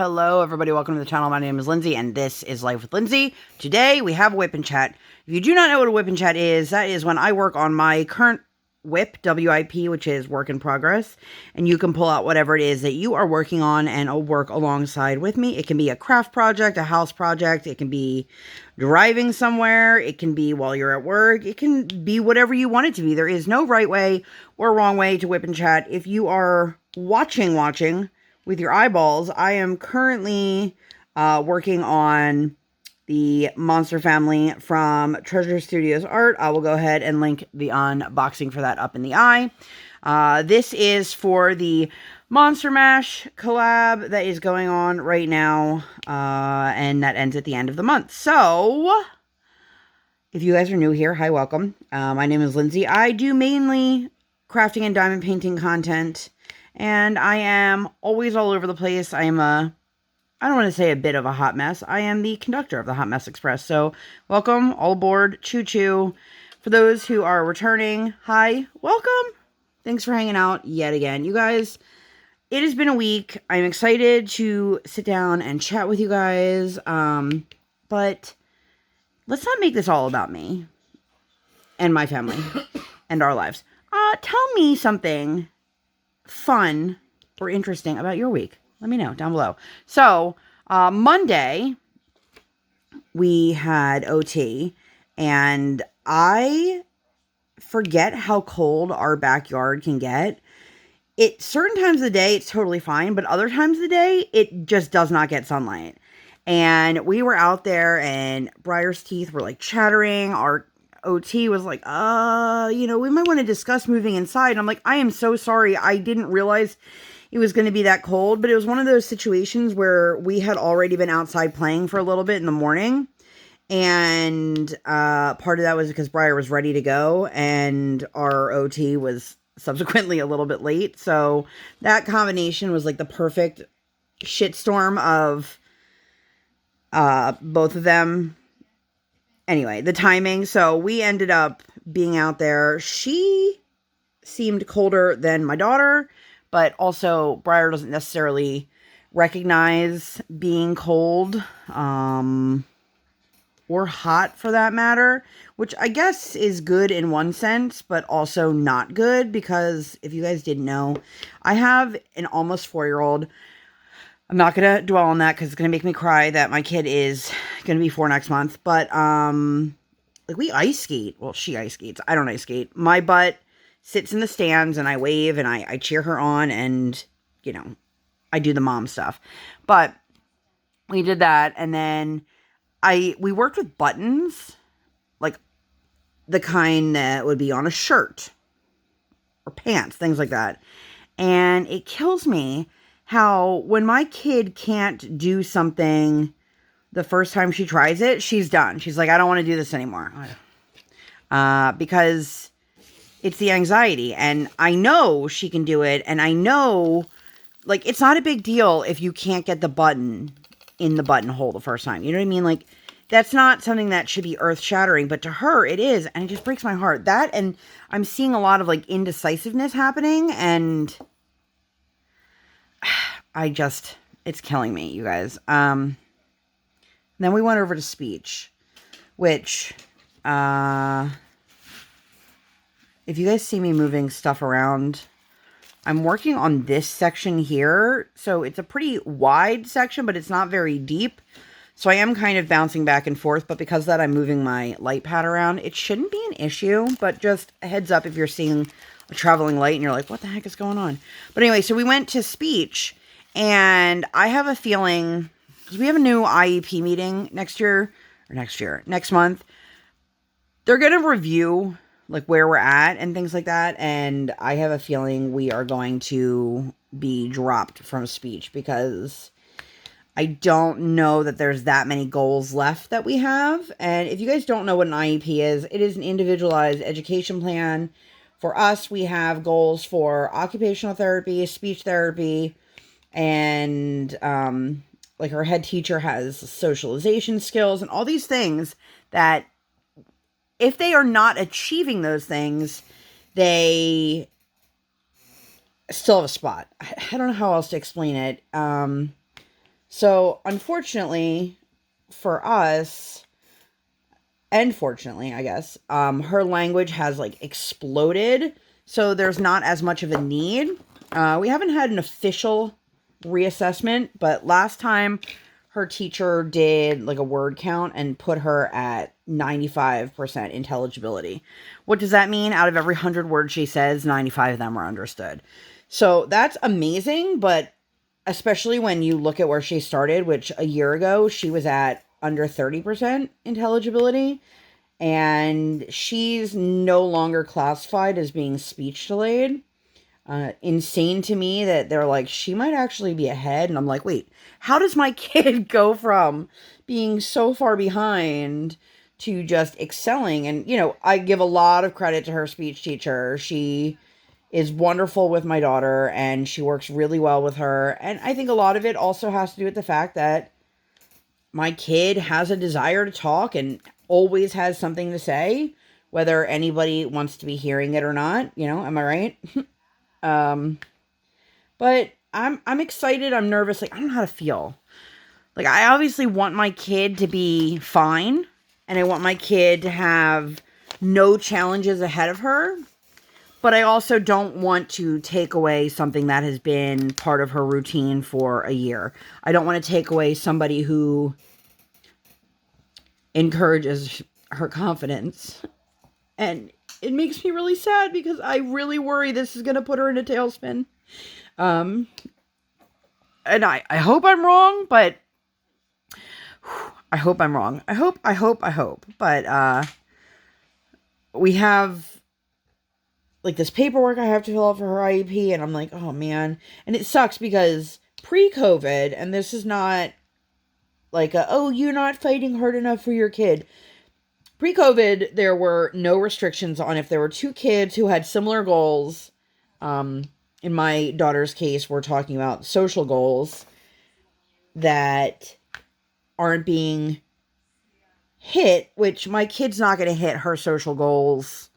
Hello, everybody. Welcome to the channel. My name is Lindsay, and this is Life with Lindsay. Today, we have a WIP Chat. If you do not know what a WIP Chat is, that is when I work on my current WIP, WIP, which is work in progress, and you can pull out whatever it is that you are working on and I'll work alongside with me. It can be a craft project, a house project, it can be driving somewhere, it can be while you're at work, it can be whatever you want it to be. There is no right way or wrong way to WIP and Chat. If you are watching with your eyeballs, I am currently working on the Monster family from Treasure Studios Art. I will go ahead and link the unboxing for that up in the eye. This is for the Monster Mash collab that is going on right now, and that ends at the end of the month. So, if you guys are new here, hi, welcome. My name is Lindsay. I do mainly crafting and diamond painting content, and I am always all over the place. I am I don't want to say a bit of a hot mess. I am the conductor of the Hot Mess Express. So, welcome, all aboard, choo-choo. For those who are returning, hi, welcome. Thanks for hanging out yet again. You guys, it has been a week. I'm excited to sit down and chat with you guys. But let's not make this all about me and my family and our lives. Tell me something fun or interesting about your week. Let me know down below. So, Monday, we had OT, and I forget how cold our backyard can get. Certain times of the day, it's totally fine, but other times of the day, it just does not get sunlight. And we were out there, and Briar's teeth were, like, chattering. Our OT was like, we might want to discuss moving inside. And I'm like, I am so sorry. I didn't realize it was going to be that cold, but it was one of those situations where we had already been outside playing for a little bit in the morning, and part of that was because Briar was ready to go, and our OT was subsequently a little bit late, so that combination was like the perfect shitstorm of both of them. Anyway, the timing, so we ended up being out there. She seemed colder than my daughter, but also, Briar doesn't necessarily recognize being cold, or hot for that matter, which I guess is good in one sense, but also not good, because if you guys didn't know, I have an almost 4-year-old. I'm not going to dwell on that because it's going to make me cry that my kid is going to be 4 next month, but, like, we ice skate. Well, she ice skates. I don't ice skate. My butt sits in the stands, and I wave, and I cheer her on, and, I do the mom stuff. But we did that, and then we worked with buttons, like the kind that would be on a shirt or pants, things like that. And it kills me how when my kid can't do something the first time she tries it, she's done. She's like, I don't want to do this anymore. Because it's the anxiety, and I know she can do it, and I know, like, it's not a big deal if you can't get the button in the buttonhole the first time. You know what I mean? Like, that's not something that should be earth-shattering, but to her, it is, and it just breaks my heart. That, and I'm seeing a lot of, like, indecisiveness happening, and it's killing me, you guys. Then we went over to speech, which, if you guys see me moving stuff around, I'm working on this section here. So it's a pretty wide section, but it's not very deep. So I am kind of bouncing back and forth, but because of that, I'm moving my light pad around. It shouldn't be an issue, but just a heads up if you're seeing a traveling light and you're like, what the heck is going on? But anyway, so we went to speech, and I have a feeling, because we have a new IEP meeting next month, they're going to review like where we're at and things like that, and I have a feeling we are going to be dropped from speech, because I don't know that there's that many goals left that we have. And if you guys don't know what an IEP is, it is an individualized education plan. For us, we have goals for occupational therapy, speech therapy, and like our head teacher has socialization skills and all these things that, if they are not achieving those things, they still have a spot. I don't know how else to explain it. So, unfortunately for us, and fortunately, I guess, her language has like exploded. So there's not as much of a need. We haven't had an official reassessment, but last time her teacher did like a word count and put her at 95% intelligibility. What does that mean? Out of every 100 words she says, 95 of them are understood. So that's amazing, but especially when you look at where she started, which a year ago she was at under 30% intelligibility, and she's no longer classified as being speech delayed. Insane to me that they're like, she might actually be ahead. And I'm like, wait, how does my kid go from being so far behind to just excelling? And, you know, I give a lot of credit to her speech teacher. She is wonderful with my daughter and she works really well with her. And I think a lot of it also has to do with the fact that my kid has a desire to talk and always has something to say, whether anybody wants to be hearing it or not. You know, am I right? But I'm excited. I'm nervous. Like, I don't know how to feel. Like, I obviously want my kid to be fine, and I want my kid to have no challenges ahead of her. But I also don't want to take away something that has been part of her routine for a year. I don't want to take away somebody who encourages her confidence. And it makes me really sad because I really worry this is going to put her in a tailspin. And I hope I'm wrong, but I hope I'm wrong. I hope. But we have like this paperwork I have to fill out for her IEP, and I'm like, oh man. And it sucks because pre-COVID, and this is not like oh, you're not fighting hard enough for your kid. Pre-COVID, there were no restrictions on if there were two kids who had similar goals. In my daughter's case, we're talking about social goals that aren't being hit, which my kid's not going to hit her social goals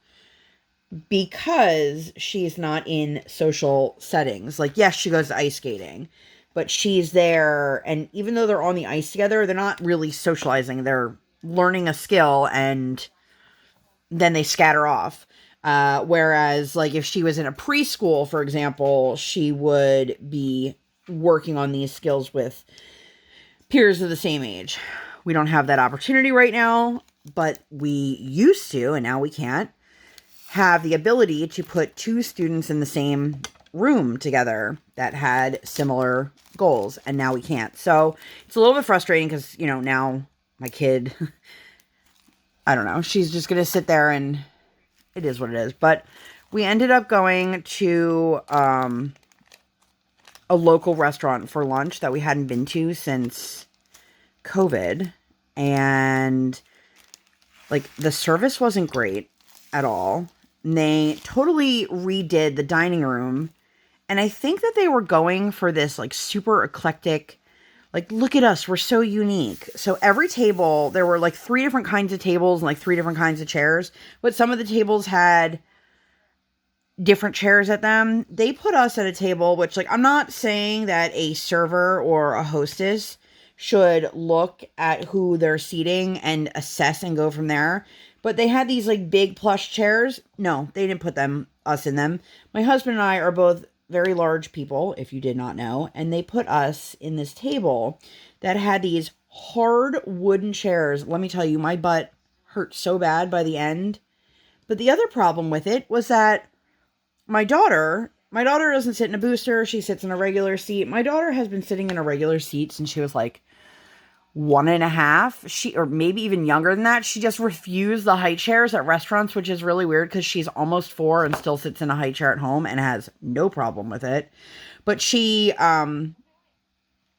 because she's not in social settings. Like, yes, she goes to ice skating, but she's there, and even though they're on the ice together, they're not really socializing. They're learning a skill, and then they scatter off. Whereas, like, if she was in a preschool, for example, she would be working on these skills with peers of the same age. We don't have that opportunity right now, but we used to, and now we can't, have the ability to put two students in the same room together that had similar goals, and now we can't. So it's a little bit frustrating because, you know, now my kid, I don't know, she's just going to sit there and it is what it is. But we ended up going to a local restaurant for lunch that we hadn't been to since COVID, and like the service wasn't great at all. And they totally redid the dining room, and I think that they were going for this like super eclectic, like, look at us, we're so unique. So every table, there were like 3 different kinds of tables and like 3 different kinds of chairs, but some of the tables had different chairs at them. They put us at a table, which, like, I'm not saying that a server or a hostess should look at who they're seating and assess and go from there. But they had these like big plush chairs. No, they didn't put us in them. My husband and I are both very large people, if you did not know, and they put us in this table that had these hard wooden chairs. Let me tell you, my butt hurt so bad by the end. But the other problem with it was that my daughter doesn't sit in a booster. She sits in a regular seat. My daughter has been sitting in a regular seat since she was like 1.5, or maybe even younger than that. She just refused the high chairs at restaurants, which is really weird because she's almost 4 and still sits in a high chair at home and has no problem with it. But she,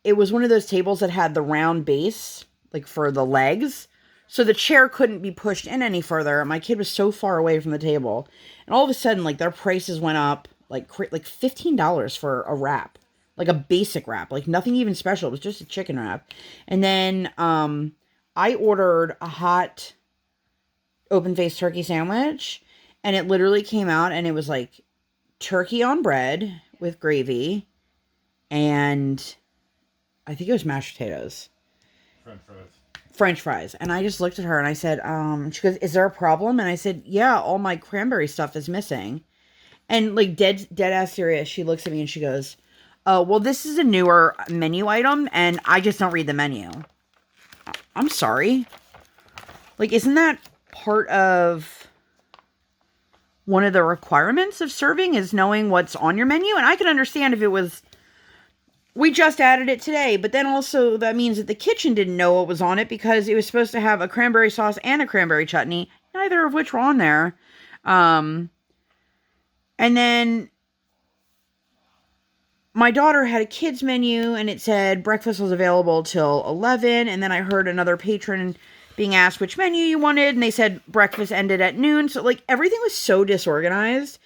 it was one of those tables that had the round base, like for the legs. So the chair couldn't be pushed in any further. My kid was so far away from the table. And all of a sudden, like, their prices went up, like $15 for a wrap. Like a basic wrap, like nothing even special. It was just a chicken wrap. And then I ordered a hot open-faced turkey sandwich, and it literally came out and it was like turkey on bread with gravy and I think it was mashed potatoes. French fries. French fries. And I just looked at her and I said, she goes, is there a problem? And I said, yeah, all my cranberry stuff is missing. And like dead ass serious, she looks at me and she goes, oh, well, this is a newer menu item and I just don't read the menu. I'm sorry. Like, isn't that part of one of the requirements of serving is knowing what's on your menu? And I could understand if it was, we just added it today, but then also that means that the kitchen didn't know what was on it because it was supposed to have a cranberry sauce and a cranberry chutney, neither of which were on there. And then my daughter had a kids menu and it said breakfast was available till 11. And then I heard another patron being asked which menu you wanted. And they said breakfast ended at noon. So like everything was so disorganized.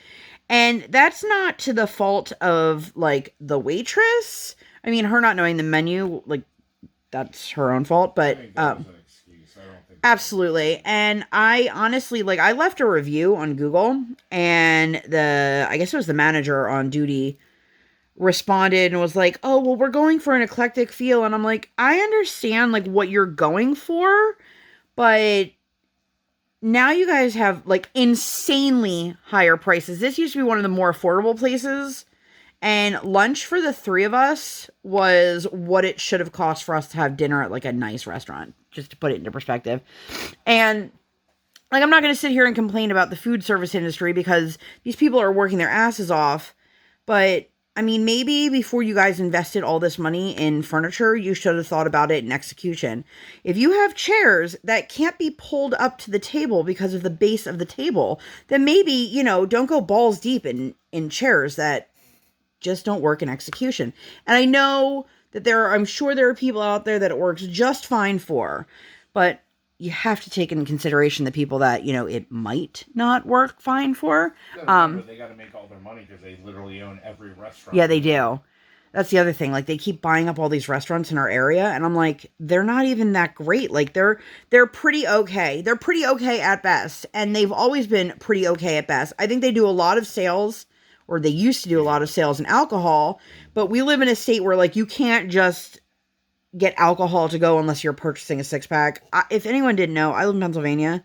And that's not to the fault of like the waitress. I mean, her not knowing the menu, like that's her own fault, but, absolutely. And I honestly, like, I left a review on Google and I guess it was the manager on duty responded and was like, oh, well, we're going for an eclectic feel. And I'm like, I understand like what you're going for, but now you guys have like insanely higher prices. This used to be one of the more affordable places. And lunch for the three of us was what it should have cost for us to have dinner at like a nice restaurant, just to put it into perspective. And like, I'm not going to sit here and complain about the food service industry because these people are working their asses off. But I mean, maybe before you guys invested all this money in furniture, you should have thought about it in execution. If you have chairs that can't be pulled up to the table because of the base of the table, then maybe, you know, don't go balls deep in chairs that just don't work in execution. And I know that I'm sure there are people out there that it works just fine for, but you have to take into consideration the people that, you know, it might not work fine for. They got to make all their money because they literally own every restaurant. Yeah, they do. That's the other thing. Like, they keep buying up all these restaurants in our area, and I'm like, they're not even that great. Like, they're pretty okay. They're pretty okay at best, and they've always been pretty okay at best. I think they do a lot of sales, or they used to do a lot of sales in alcohol, but we live in a state where, like, you can't just get alcohol to go unless you're purchasing a 6-pack. If anyone didn't know, I live in Pennsylvania,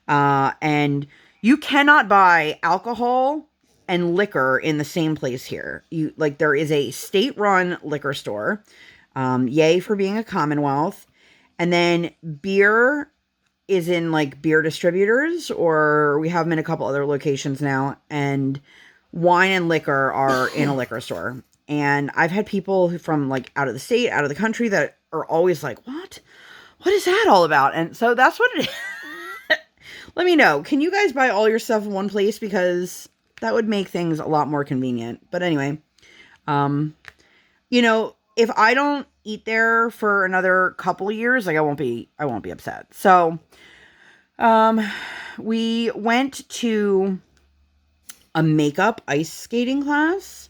and you cannot buy alcohol and liquor in the same place here. There is a state-run liquor store, yay for being a Commonwealth, and then beer is in, like, beer distributors, or we have them in a couple other locations now, and wine and liquor are in a liquor store. And I've had people from like out of the state, out of the country that are always like, what is that all about? And so that's what it is. Let me know. Can you guys buy all your stuff in one place? Because that would make things a lot more convenient. But anyway, you know, if I don't eat there for another couple of years, like I won't be upset. So, we went to a makeup ice skating class.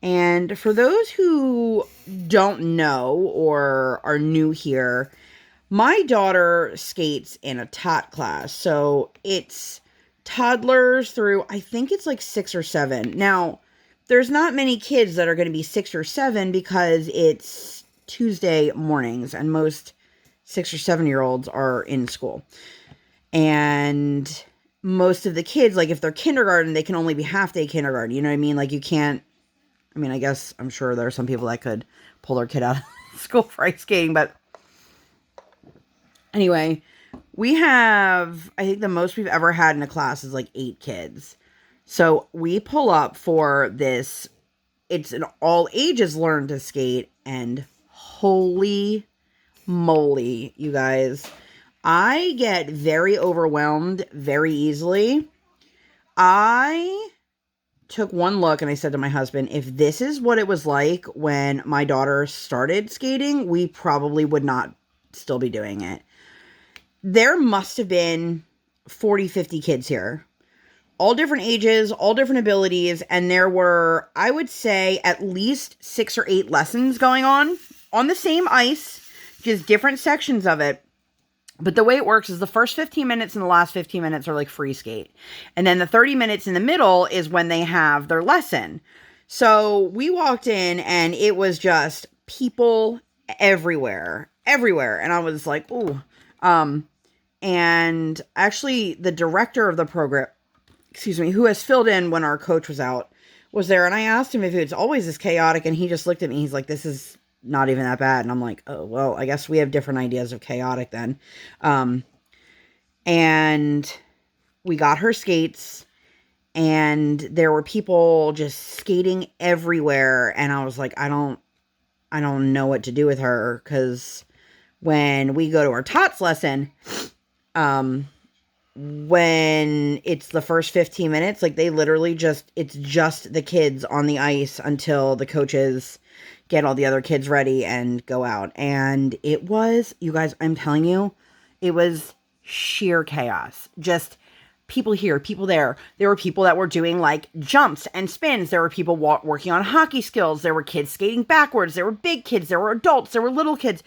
And for those who don't know or are new here, my daughter skates in a tot class. So it's toddlers through, I think it's like 6 or 7. Now, there's not many kids that are going to be 6 or 7 because it's Tuesday mornings and most 6 or 7-year-olds are in school. And most of the kids, like if they're kindergarten, they can only be half-day kindergarten. You know what I mean? Like you can't, I mean, I guess I'm sure there are some people that could pull their kid out of school for ice skating, but anyway, we have, I think the most we've ever had in a class is like 8 kids. So we pull up for this, it's an all ages learn to skate, and holy moly, you guys, I get very overwhelmed very easily. I took one look and I said to my husband, if this is what it was like when my daughter started skating, we probably would not still be doing it. There must have been 40, 50 kids here. All different ages, all different abilities, and there were, I would say, at least 6 or 8 lessons going on the same ice, just different sections of it. But the way it works is the first 15 minutes and the last 15 minutes are like free skate. And then the 30 minutes in the middle is when they have their lesson. So we walked in and it was just people everywhere. And I was like, ooh. And actually the director of the program, who has filled in when our coach was out, was there. And I asked him if it's always this chaotic. And he just looked at me. He's like, this is not even that bad. And I'm like, oh, well, I guess we have different ideas of chaotic then. And we got her skates. And there were people just skating everywhere. And I was like, I don't know what to do with her. Because when we go to our TOTS lesson, when it's the first 15 minutes, like they literally it's just the kids on the ice until the coaches get all the other kids ready and go out. And it was, you guys, I'm telling you, it was sheer chaos. Just people here, people there. There were people that were doing like jumps and spins. There were people working on hockey skills. There were kids skating backwards. There were big kids. There were adults. There were little kids.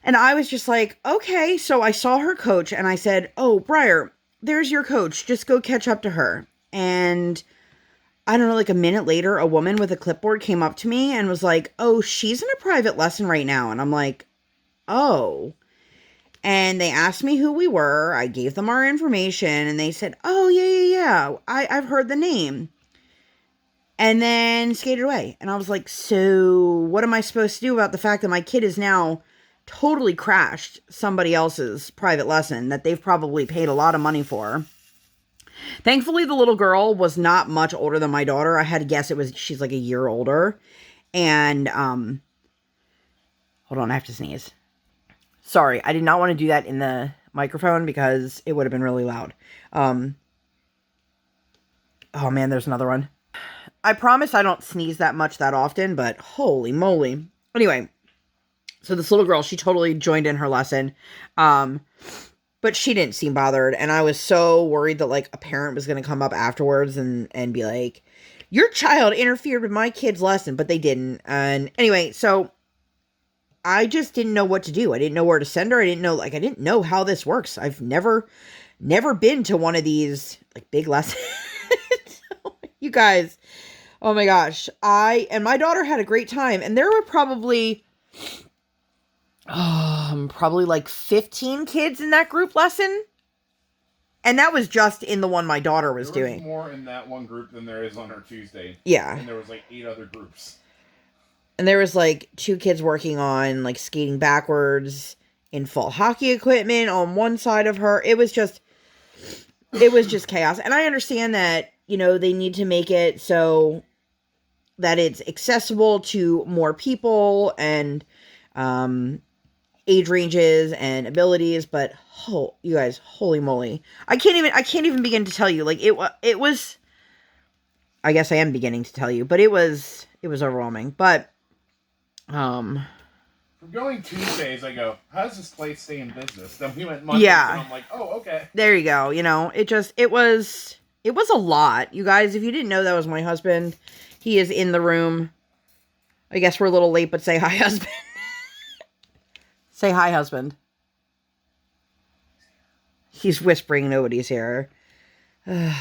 And I was just like, okay. So I saw her coach and I said, oh, Briar, there's your coach. Just go catch up to her. And I don't know, like a minute later, a woman with a clipboard came up to me and was like, oh, she's in a private lesson right now. And I'm like, oh. And they asked me who we were. I gave them our information and they said, oh, yeah. I've heard the name. And then skated away. And I was like, so what am I supposed to do about the fact that my kid is now totally crashed somebody else's private lesson that they've probably paid a lot of money for? Thankfully, the little girl was not much older than my daughter. I had to guess she's like a year older. And, hold on, I have to sneeze. Sorry, I did not want to do that in the microphone because it would have been really loud. Oh man, there's another one. I promise I don't sneeze that much that often, but holy moly. Anyway. So this little girl, she totally joined in her lesson, but she didn't seem bothered, and I was so worried that, like, a parent was going to come up afterwards and be like, your child interfered with my kid's lesson, but they didn't. And anyway, so I just didn't know what to do. I didn't know where to send her. I didn't know how this works. I've never been to one of these, like, big lessons. You guys, oh my gosh. And my daughter had a great time, and there were probably like 15 kids in that group lesson. And that was just in the one my daughter was doing. There was more in that one group than there is on our Tuesday. Yeah. And there was like 8 other groups. And there was like 2 kids working on like skating backwards in full hockey equipment on one side of her. It was just chaos. And I understand that, you know, they need to make it so that it's accessible to more people and, age ranges and abilities, but you guys, holy moly. I can't even begin to tell you. Like it was, I guess I am beginning to tell you, but it was overwhelming. But, from going Tuesdays, I go, how does this place stay in business? Then we went Mondays, yeah. And I'm like, oh, okay. There you go. You know, it was a lot. You guys, if you didn't know that was my husband, he is in the room. I guess we're a little late, but say hi, husband. Say hi, husband. He's whispering, nobody's here. I'm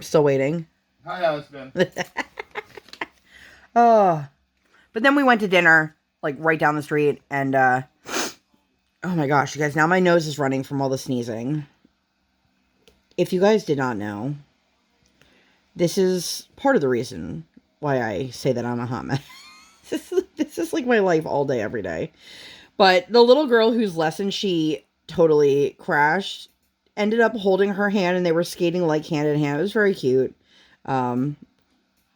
still waiting. Hi, husband. Oh. But then we went to dinner, like, right down the street, and, oh my gosh, you guys, now my nose is running from all the sneezing. If you guys did not know, this is part of the reason why I say that I'm a hot mess. This is like my life all day, every day. But the little girl whose lesson she totally crashed ended up holding her hand and they were skating like hand in hand. It was very cute. And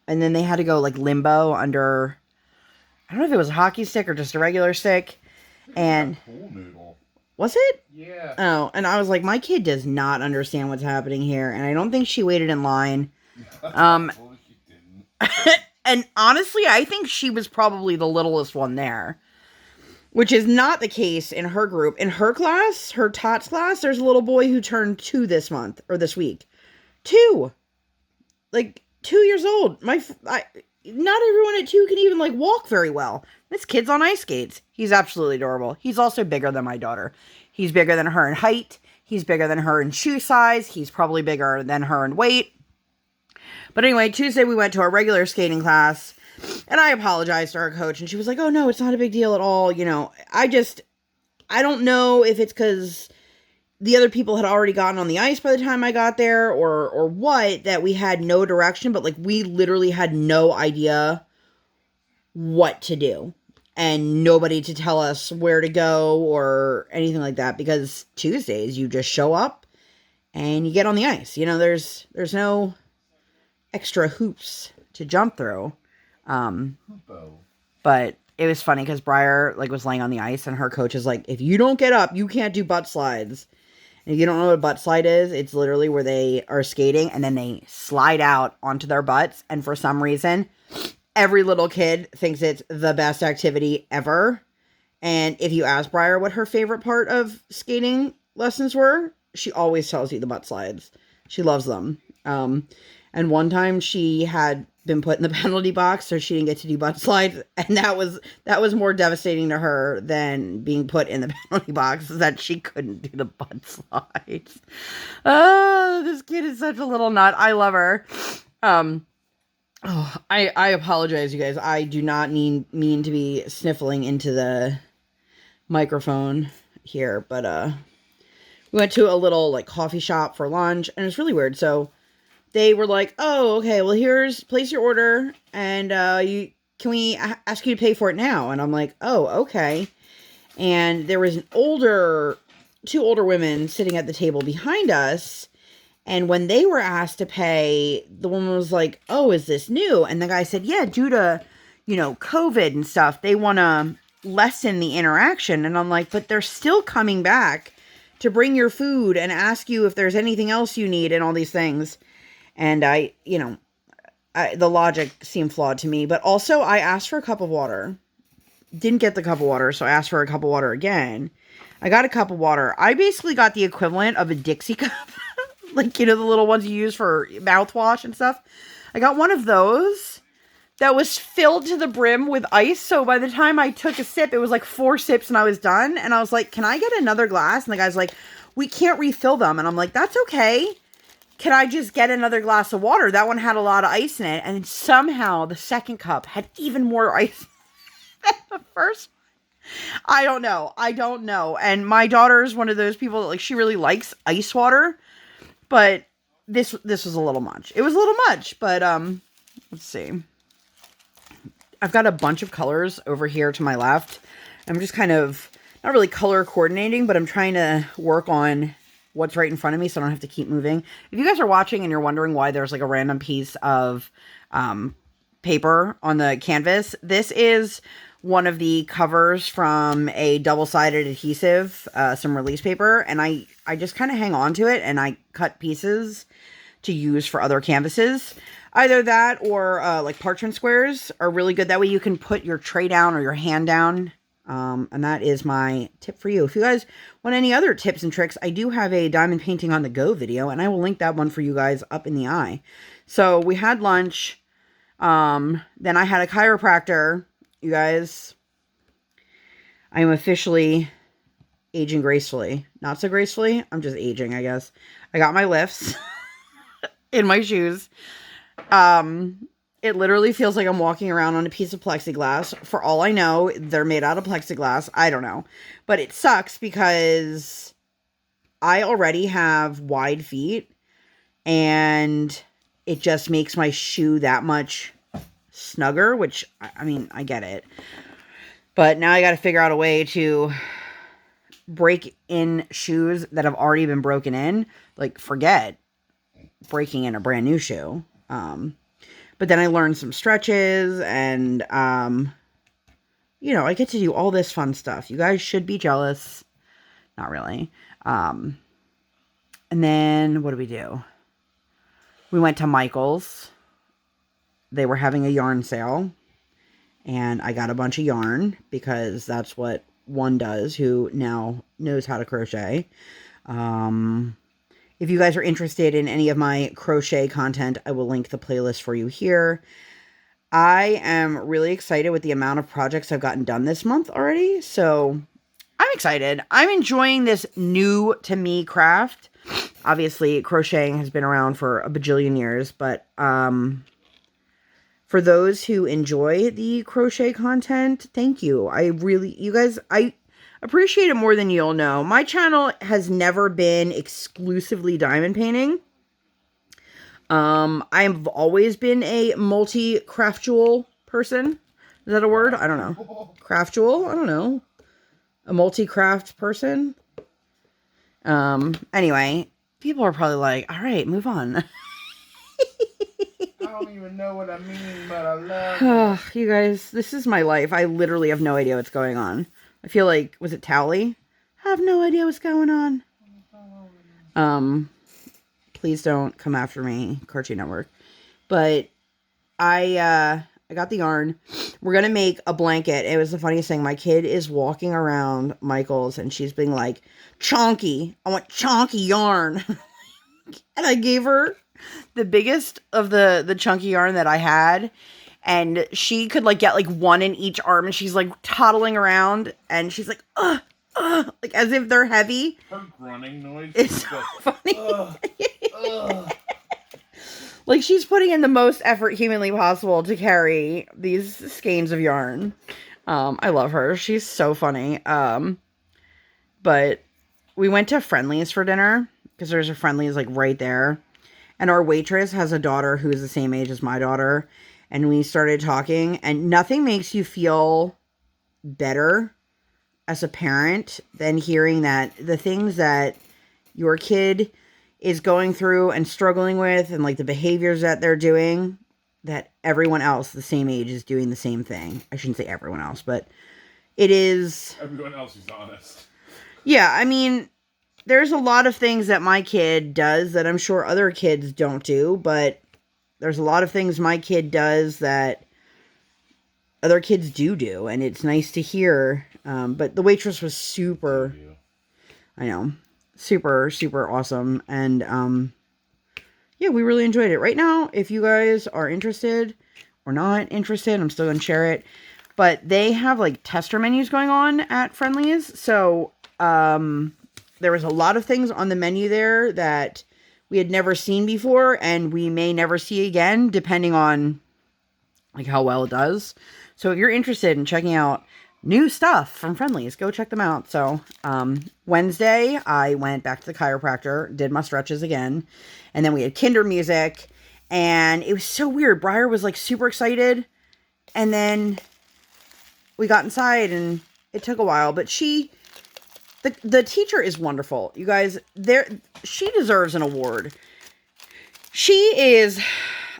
then they had to go like limbo under, I don't know if it was a hockey stick or just a regular stick. And pool noodle. Was it? Yeah. Oh, and I was like, my kid does not understand what's happening here. And I don't think she waited in line. And honestly, I think she was probably the littlest one there, which is not the case in her group. In her class, her TOTS class, there's a little boy who turned 2 this month or this week. 2, like 2 years old. Not everyone at 2 can even like walk very well. This kid's on ice skates. He's absolutely adorable. He's also bigger than my daughter. He's bigger than her in height. He's bigger than her in shoe size. He's probably bigger than her in weight. But anyway, Tuesday we went to our regular skating class. And I apologized to our coach, and she was like, oh, no, it's not a big deal at all. You know, I don't know if it's because the other people had already gotten on the ice by the time I got there or what, that we had no direction, but like we literally had no idea what to do and nobody to tell us where to go or anything like that, because Tuesdays you just show up and you get on the ice. You know, there's no extra hoops to jump through. But it was funny because Briar like was laying on the ice and her coach is like, if you don't get up, you can't do butt slides. And if you don't know what a butt slide is, it's literally where they are skating and then they slide out onto their butts. And for some reason, every little kid thinks it's the best activity ever. And if you ask Briar what her favorite part of skating lessons were, she always tells you the butt slides. She loves them. And one time she had been put in the penalty box, so she didn't get to do butt slides, and that was more devastating to her than being put in the penalty box, is that she couldn't do the butt slides. Oh, this kid is such a little nut. I love her. Oh, I apologize, you guys. I do not mean to be sniffling into the microphone here, but we went to a little like coffee shop for lunch, and it was really weird. So they were like, "Oh, okay. Well, place your order, and can we ask you to pay for it now?" And I'm like, "Oh, okay." And there was two older women sitting at the table behind us, and when they were asked to pay, the woman was like, "Oh, is this new?" And the guy said, "Yeah, due to COVID and stuff, they want to lessen the interaction." And I'm like, "But they're still coming back to bring your food and ask you if there's anything else you need and all these things." And the logic seemed flawed to me. But also, I asked for a cup of water. Didn't get the cup of water, so I asked for a cup of water again. I got a cup of water. I basically got the equivalent of a Dixie cup. Like, the little ones you use for mouthwash and stuff. I got one of those that was filled to the brim with ice. So by the time I took a sip, it was like 4 sips and I was done. And I was like, "Can I get another glass?" And the guy's like, "We can't refill them." And I'm like, "That's okay. Can I just get another glass of water?" That one had a lot of ice in it. And somehow the second cup had even more ice than the first one. I don't know. And my daughter is one of those people that, like, she really likes ice water. But this was a little much. It was a little much, but let's see. I've got a bunch of colors over here to my left. I'm just kind of not really color coordinating, but I'm trying to work on what's right in front of me so I don't have to keep moving. If you guys are watching and you're wondering why there's like a random piece of paper on the canvas, this is one of the covers from a double-sided adhesive, some release paper, and I just kind of hang on to it, and I cut pieces to use for other canvases. Either that or like parchment squares are really good. That way you can put your tray down or your hand down, and that is my tip for you. If you guys want any other tips and tricks, I do have a diamond painting on the go video, and I will link that one for you guys up in the eye. So we had lunch, then I had a chiropractor. You guys, I am officially aging gracefully. Not so gracefully. I'm just aging, I guess. I got my lifts in my shoes. It literally feels like I'm walking around on a piece of plexiglass. For all I know, they're made out of plexiglass. I don't know. But it sucks because I already have wide feet, and it just makes my shoe that much snugger, which, I mean, I get it. But now I got to figure out a way to break in shoes that have already been broken in. Like, forget breaking in a brand new shoe. But then I learned some stretches, and, I get to do all this fun stuff. You guys should be jealous. Not really. And then, what did we do? We went to Michael's. They were having a yarn sale, and I got a bunch of yarn because that's what one does who now knows how to crochet. If you guys are interested in any of my crochet content, I will link the playlist for you here. I am really excited with the amount of projects I've gotten done this month already, so I'm excited. I'm enjoying this new to me craft. Obviously, crocheting has been around for a bajillion years, but For those who enjoy the crochet content, thank you. You guys, I appreciate it more than you'll know. My channel has never been exclusively diamond painting. I've always been a multi-craftual person. Is that a word? I don't know. Craftual? I don't know. A multi-craft person? Anyway, people are probably like, all right, move on. I don't even know what I mean, but I love it. You guys, this is my life. I literally have no idea what's going on. I feel like, was it Towley? I have no idea what's going on. Please don't come after me, Cartoon Network. But I got the yarn. We're going to make a blanket. It was the funniest thing. My kid is walking around Michael's and she's being like, chonky. I want chonky yarn. And I gave her the biggest of the chunky yarn that I had. And she could like get like one in each arm. And she's like toddling around. And she's like, like as if they're heavy. Her grunting noise. It's so funny. Like she's putting in the most effort humanly possible to carry these skeins of yarn. I love her. She's so funny. But we went to Friendly's for dinner because there's a Friendly's like right there. And our waitress has a daughter who is the same age as my daughter. And we started talking, and nothing makes you feel better as a parent than hearing that the things that your kid is going through and struggling with, and like the behaviors that they're doing, that everyone else the same age is doing the same thing. I shouldn't say everyone else, but it is everyone else who's honest. Yeah, I mean, there's a lot of things that my kid does that I'm sure other kids don't do, but there's a lot of things my kid does that other kids do, and it's nice to hear. But the waitress was super, I know, super, super awesome. And, yeah, we really enjoyed it. Right now, if you guys are interested or not interested, I'm still going to share it. But they have, like, tester menus going on at Friendly's. So, there was a lot of things on the menu there that we had never seen before, and we may never see again, depending on, like, how well it does. So, if you're interested in checking out new stuff from Friendly's, go check them out. So, Wednesday, I went back to the chiropractor, did my stretches again, and then we had kinder music, and it was so weird. Briar was, like, super excited, and then we got inside, and it took a while, but the teacher is wonderful. You guys, she deserves an award. She is,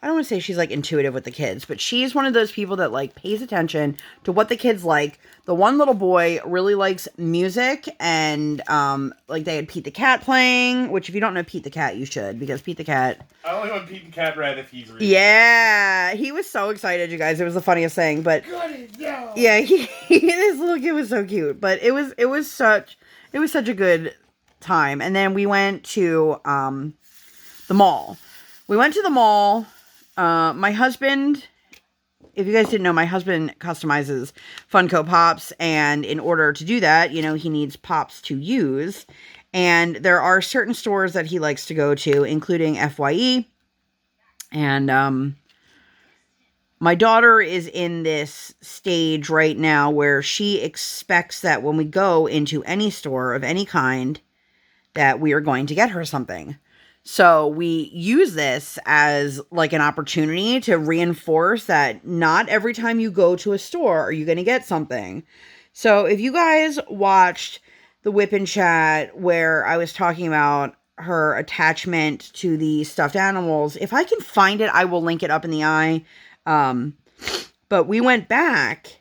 I don't want to say she's like intuitive with the kids, but she's one of those people that like pays attention to what the kids like. The one little boy really likes music, and like they had Pete the Cat playing, which if you don't know Pete the Cat, you should, because Pete the Cat. I only want Pete the Cat read if he's reading. Yeah, he was so excited, you guys. It was the funniest thing, but yeah, this little kid was so cute. But it was such a good time. And then we went to the mall. We went to the mall. My husband, if you guys didn't know, my husband customizes Funko Pops. And in order to do that, you know, he needs Pops to use. And there are certain stores that he likes to go to, including FYE. And my daughter is in this stage right now where she expects that when we go into any store of any kind, that we are going to get her something. So we use this as like an opportunity to reinforce that not every time you go to a store are you going to get something. So if you guys watched the WIP Chat where I was talking about her attachment to the stuffed animals, if I can find it, I will link it up in the eye. But we went back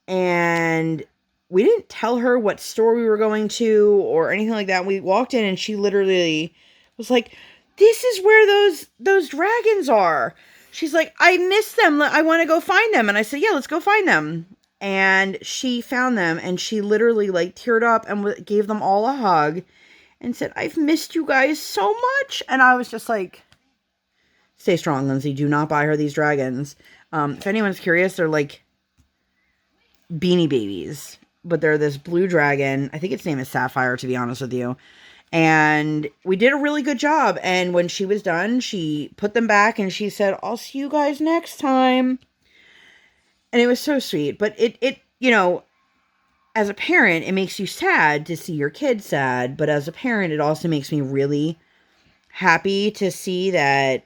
and we didn't tell her what store we were going to or anything like that. We walked in and she literally was like, "This is where those dragons are." She's like, "I miss them. I want to go find them." And I said, "Yeah, let's go find them." And she found them and she literally like teared up and gave them all a hug and said, "I've missed you guys so much." And I was just like, stay strong, Lindsay. Do not buy her these dragons. If anyone's curious, they're like Beanie Babies, but they're this blue dragon. I think its name is Sapphire, to be honest with you. And we did a really good job. And when she was done, she put them back and she said, "I'll see you guys next time." And it was so sweet. But it you know, as a parent, it makes you sad to see your kid sad. But as a parent, it also makes me really happy to see that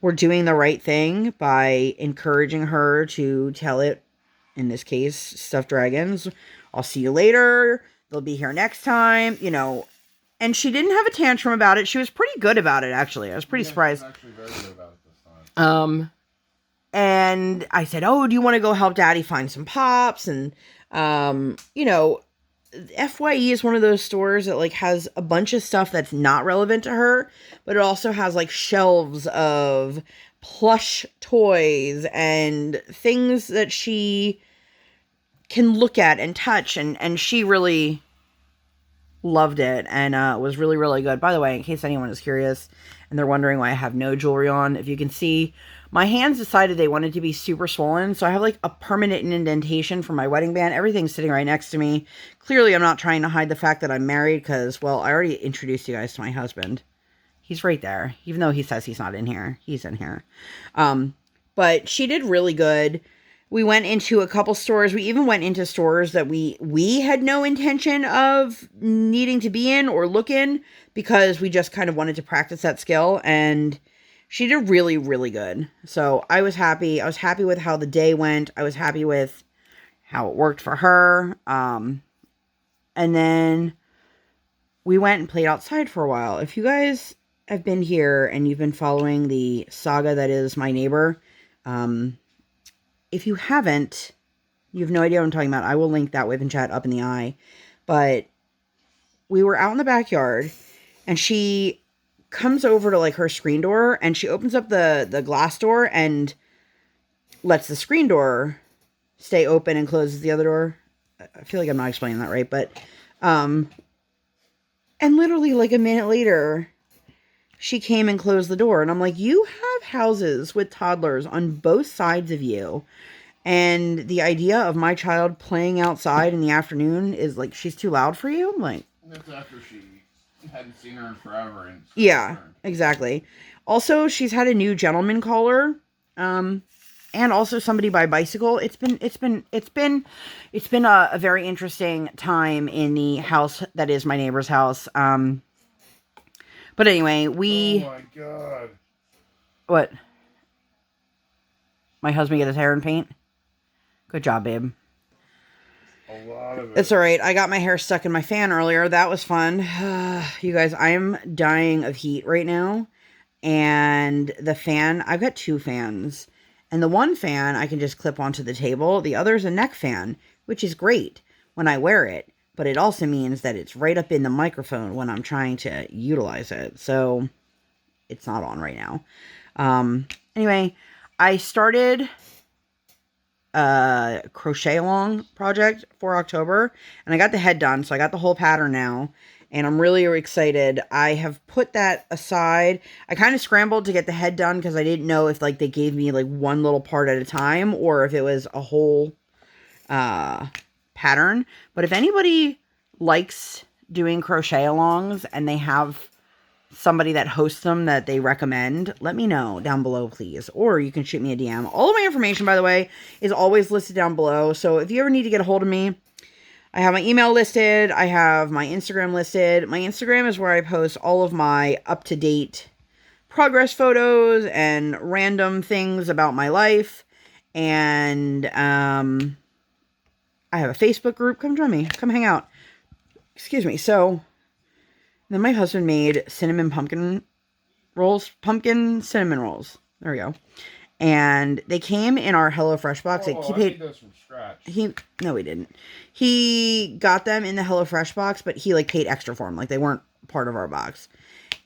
we're doing the right thing by encouraging her to tell it. In this case, stuffed dragons. I'll see you later. They'll be here next time. You know, and she didn't have a tantrum about it. She was pretty good about it, actually. I was pretty surprised. She was actually very good about it this time. And I said, "Oh, do you want to go help Daddy find some pops?" And, you know, FYE is one of those stores that, like, has a bunch of stuff that's not relevant to her, but it also has, like, shelves of plush toys and things that she can look at and touch. And she really loved it, and was really, really good. By the way, in case anyone is curious and they're wondering why I have no jewelry on, if you can see, my hands decided they wanted to be super swollen, so I have like a permanent indentation from my wedding band. Everything's sitting right next to me. Clearly, I'm not trying to hide the fact that I'm married because, well, I already introduced you guys to my husband. He's right there, even though he says he's not in here. He's in here. But she did really good. We went into a couple stores. We even went into stores that we had no intention of needing to be in or look in because we just kind of wanted to practice that skill. And she did really, really good. So I was happy. I was happy with how the day went. I was happy with how it worked for her. And then we went and played outside for a while. If you guys have been here and you've been following the saga that is My Neighbor, if you haven't, you have no idea what I'm talking about. I will link that WIP Chat up in the eye. But we were out in the backyard, and she comes over to, like, her screen door, and she opens up the glass door and lets the screen door stay open and closes the other door. I feel like I'm not explaining that right, but, and literally, like, a minute later, she came and closed the door, and I'm like, you have houses with toddlers on both sides of you, and the idea of my child playing outside in the afternoon is like, she's too loud for you? I'm like, that's after she hadn't seen her in forever. And yeah, exactly. Also, she's had a new gentleman caller, and also somebody by bicycle. It's been a very interesting time in the house that is my neighbor's house. But anyway, Oh my god. What? My husband get his hair in paint? Good job, babe. A lot of it. It's alright. I got my hair stuck in my fan earlier. That was fun. You guys, I'm dying of heat right now. And the fan, I've got two fans. And the one fan I can just clip onto the table. The other is a neck fan, which is great when I wear it. But it also means that it's right up in the microphone when I'm trying to utilize it. So it's not on right now. Anyway, I started a crochet along project for October, and I got the head done. So I got the whole pattern now, and I'm really excited. I have put that aside. I kind of scrambled to get the head done because I didn't know if, like, they gave me like one little part at a time or if it was a whole pattern. But if anybody likes doing crochet alongs and they have somebody that hosts them that they recommend, let me know down below, please. Or you can shoot me a DM. All of my information, by the way, is always listed down below. So if you ever need to get a hold of me, I have my email listed. I have my Instagram listed. My Instagram is where I post all of my up-to-date progress photos and random things about my life. And I have a Facebook group. Come join me. Come hang out. Excuse me. So then my husband made cinnamon cinnamon rolls. There we go. And they came in our HelloFresh box. Oh, I made those from scratch. No, he didn't. He got them in the HelloFresh box, but he, like, paid extra for them. Like, they weren't part of our box.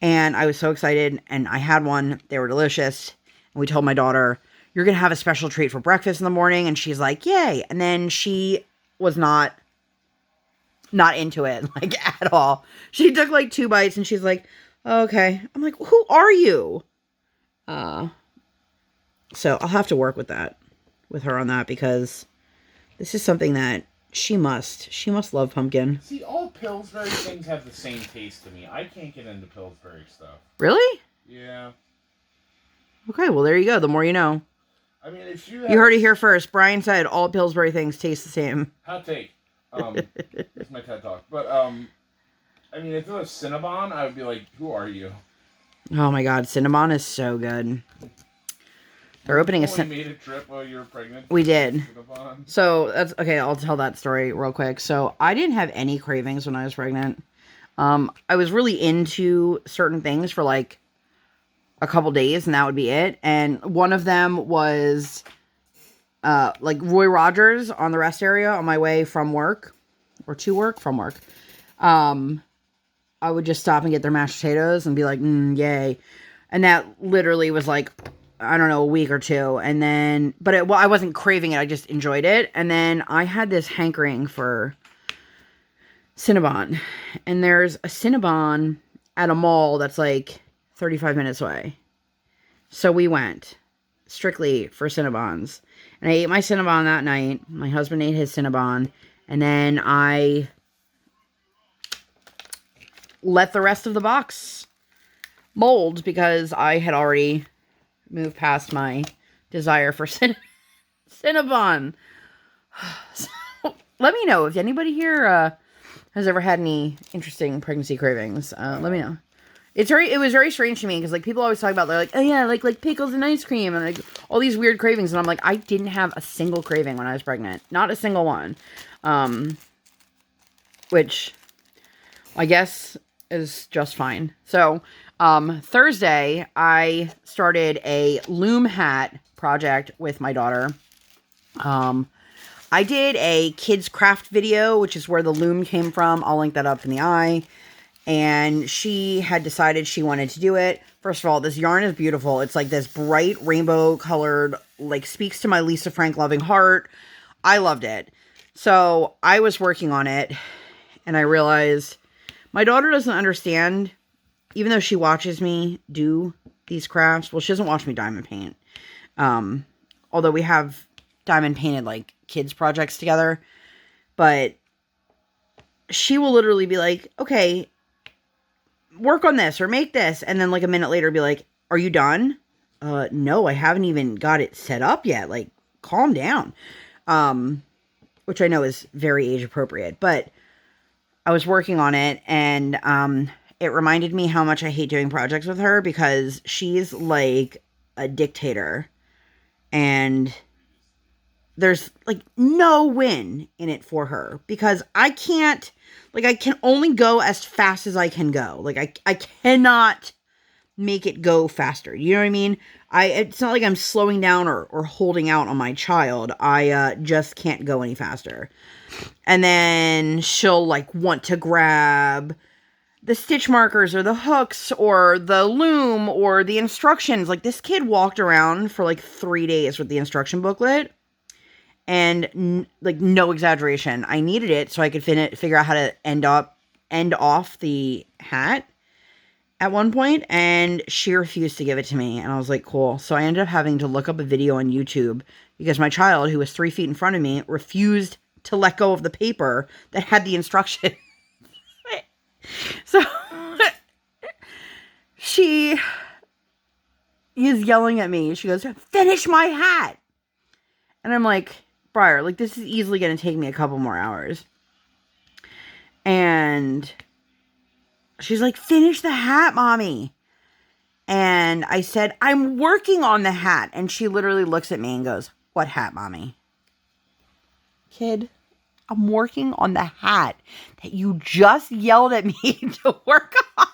And I was so excited, and I had one. They were delicious. And we told my daughter, you're going to have a special treat for breakfast in the morning. And she's like, yay. And then she was not into it, like, at all. She took, like, 2 bites, and she's like, oh, okay. I'm like, who are you? So I'll have to work with her on that, because this is something that she must love pumpkin. See, all Pillsbury things have the same taste to me. I can't get into Pillsbury stuff. Really? Yeah. Okay, well, there you go. The more you know. I mean, if you heard it here first. Brian said all Pillsbury things taste the same. Hot take. It's my TED talk. But I mean, if it was Cinnabon, I would be like, who are you? Oh my God, Cinnabon is so good. They're opening a. Made a trip while you were pregnant. We did. So that's okay. I'll tell that story real quick. So I didn't have any cravings when I was pregnant. I was really into certain things for like a couple days, and that would be it. And one of them was like Roy Rogers on the rest area on my way from work or to work from work. I would just stop and get their mashed potatoes and be like, yay. And that literally was like, I don't know, a week or two. And then, but I wasn't craving it. I just enjoyed it. And then I had this hankering for Cinnabon. And there's a Cinnabon at a mall that's like 35 minutes away. So we went strictly for Cinnabons. And I ate my Cinnabon that night. My husband ate his Cinnabon. And then I let the rest of the box mold because I had already moved past my desire for Cinnabon. So, let me know if anybody here has ever had any interesting pregnancy cravings. Let me know. It was very strange to me because like people always talk about they're like, oh yeah, like pickles and ice cream and like all these weird cravings, and I'm like, I didn't have a single craving when I was pregnant, not a single one, which I guess is just fine. So Thursday I started a loom hat project with my daughter. I did a kids craft video, which is where the loom came from. I'll link that up in the eye. And she had decided she wanted to do it. First of all, this yarn is beautiful. It's like this bright rainbow colored, like speaks to my Lisa Frank loving heart. I loved it. So I was working on it and I realized my daughter doesn't understand, even though she watches me do these crafts. Well, she doesn't watch me diamond paint. Although we have diamond painted like kids projects together, but she will literally be like, okay, work on this or make this. And then like a minute later be like, are you done? No, I haven't even got it set up yet. Like, calm down. Which I know is very age appropriate, but I was working on it and, it reminded me how much I hate doing projects with her because she's like a dictator and there's like no win in it for her because I can only go as fast as I can go. Like I cannot make it go faster. You know what I mean? It's not like I'm slowing down or holding out on my child. I just can't go any faster. And then she'll like want to grab the stitch markers or the hooks or the loom or the instructions. Like this kid walked around for like 3 days with the instruction booklet. And like no exaggeration, I needed it so I could figure out how to end off the hat at one point, and she refused to give it to me. And I was like, cool. So I ended up having to look up a video on YouTube because my child, who was 3 feet in front of me, refused to let go of the paper that had the instruction. So she is yelling at me. She goes, finish my hat. And I'm like, Briar, like this is easily going to take me a couple more hours. And she's like, finish the hat, mommy. And I said, I'm working on the hat. And she literally looks at me and goes, what hat, mommy? Kid, I'm working on the hat that you just yelled at me to work on.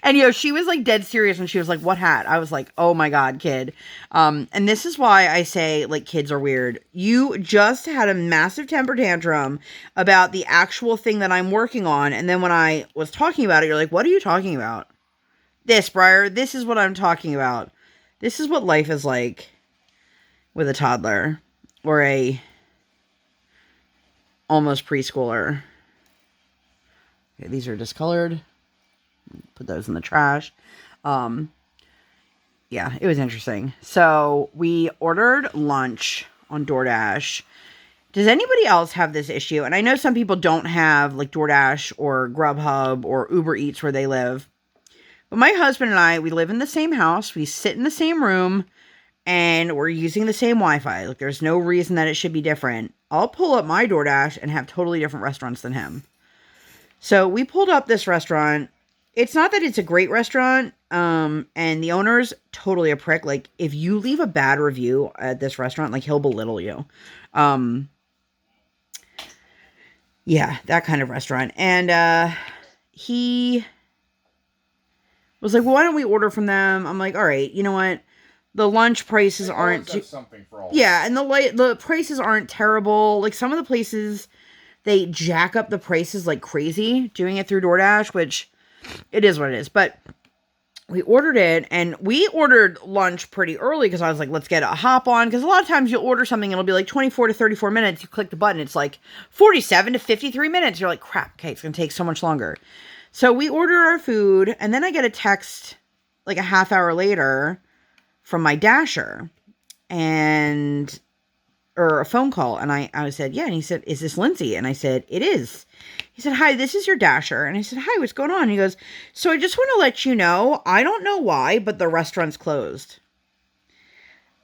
And, you know, she was, like, dead serious when she was like, what hat? I was like, oh, my God, kid. And this is why I say, like, kids are weird. You just had a massive temper tantrum about the actual thing that I'm working on. And then when I was talking about it, you're like, what are you talking about? This, Briar, this is what I'm talking about. This is what life is like with a toddler or a almost preschooler. Okay, these are discolored. Put those in the trash. Yeah, it was interesting. So we ordered lunch on DoorDash. Does anybody else have this issue? And I know some people don't have like DoorDash or Grubhub or Uber Eats where they live. But my husband and I, we live in the same house. We sit in the same room. and we're using the same Wi-Fi. Like, there's no reason that it should be different. I'll pull up my DoorDash and have totally different restaurants than him. So we pulled up this restaurant. It's not that it's a great restaurant, and the owner's totally a prick. Like, if you leave a bad review at this restaurant, like, he'll belittle you. Yeah, that kind of restaurant. And he was like, well, why don't we order from them? I'm like, all right, you know what? The lunch prices aren't something for all. Yeah, and the prices aren't terrible. Like, some of the places, they jack up the prices like crazy doing it through DoorDash, which it is what it is. But we ordered it, and we ordered lunch pretty early because I was like, let's get a hop on. Because a lot of times you'll order something, and it'll be like 24 to 34 minutes. You click the button, it's like 47 to 53 minutes. You're like, crap, okay, it's going to take so much longer. So we ordered our food, and then I get a text like a half hour later from my Dasher, or a phone call. And I said, yeah. And he said, is this Lindsay? And I said, it is. He said, hi, this is your Dasher. And I said, hi, what's going on? And he goes, so I just want to let you know, I don't know why, but the restaurant's closed.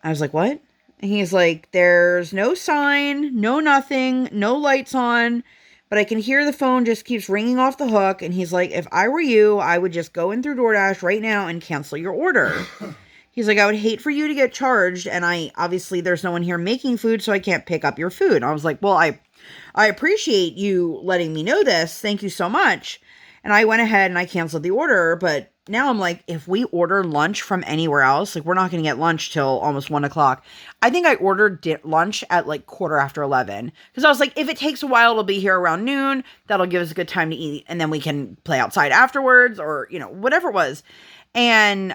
I was like, what? And he's like, there's no sign, no nothing, no lights on, but I can hear the phone just keeps ringing off the hook. And he's like, if I were you, I would just go in through DoorDash right now and cancel your order. He's like, I would hate for you to get charged, and obviously there's no one here making food, so I can't pick up your food. I was like, well, I appreciate you letting me know this. Thank you so much. And I went ahead and I canceled the order, but now I'm like, if we order lunch from anywhere else, like, we're not going to get lunch till almost 1 o'clock. I think I ordered lunch at like 11:15, because I was like, if it takes a while, it'll be here around noon. That'll give us a good time to eat, and then we can play outside afterwards, or, whatever it was. And,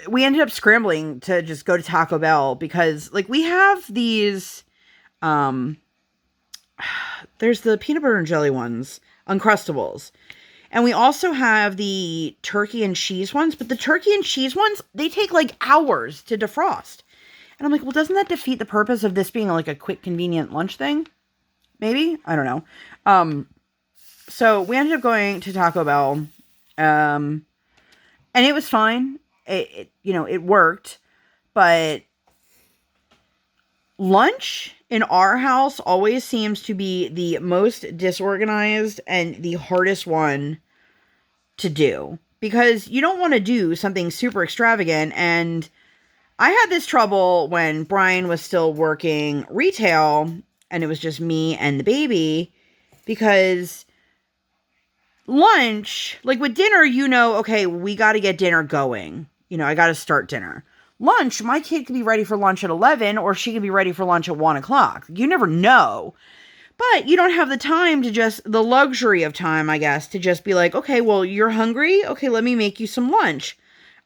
we ended up scrambling to just go to Taco Bell because, like, we have these, there's the peanut butter and jelly ones, Uncrustables. And we also have the turkey and cheese ones, but the turkey and cheese ones, they take like hours to defrost. And I'm like, well, doesn't that defeat the purpose of this being like a quick, convenient lunch thing? Maybe? I don't know. So we ended up going to Taco Bell, and it was fine. It worked, but lunch in our house always seems to be the most disorganized and the hardest one to do, because you don't want to do something super extravagant. And I had this trouble when Brian was still working retail and it was just me and the baby, because lunch, like with dinner, okay, we got to get dinner going. I got to start dinner. Lunch, my kid could be ready for lunch at 11, or she could be ready for lunch at 1 o'clock. You never know. But you don't have the luxury of time, I guess, to just be like, okay, well, you're hungry? Okay, let me make you some lunch.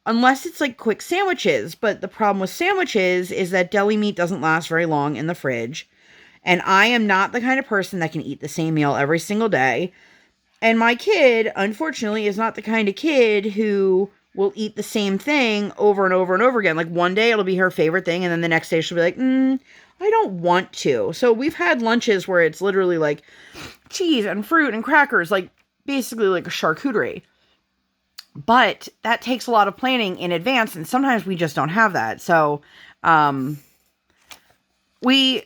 Unless it's like quick sandwiches. But the problem with sandwiches is that deli meat doesn't last very long in the fridge. And I am not the kind of person that can eat the same meal every single day. And my kid, unfortunately, is not the kind of kid who will eat the same thing over and over and over again. Like, one day it'll be her favorite thing, and then the next day she'll be like, I don't want to. So we've had lunches where it's literally like cheese and fruit and crackers, like basically like a charcuterie. But that takes a lot of planning in advance, and sometimes we just don't have that. So we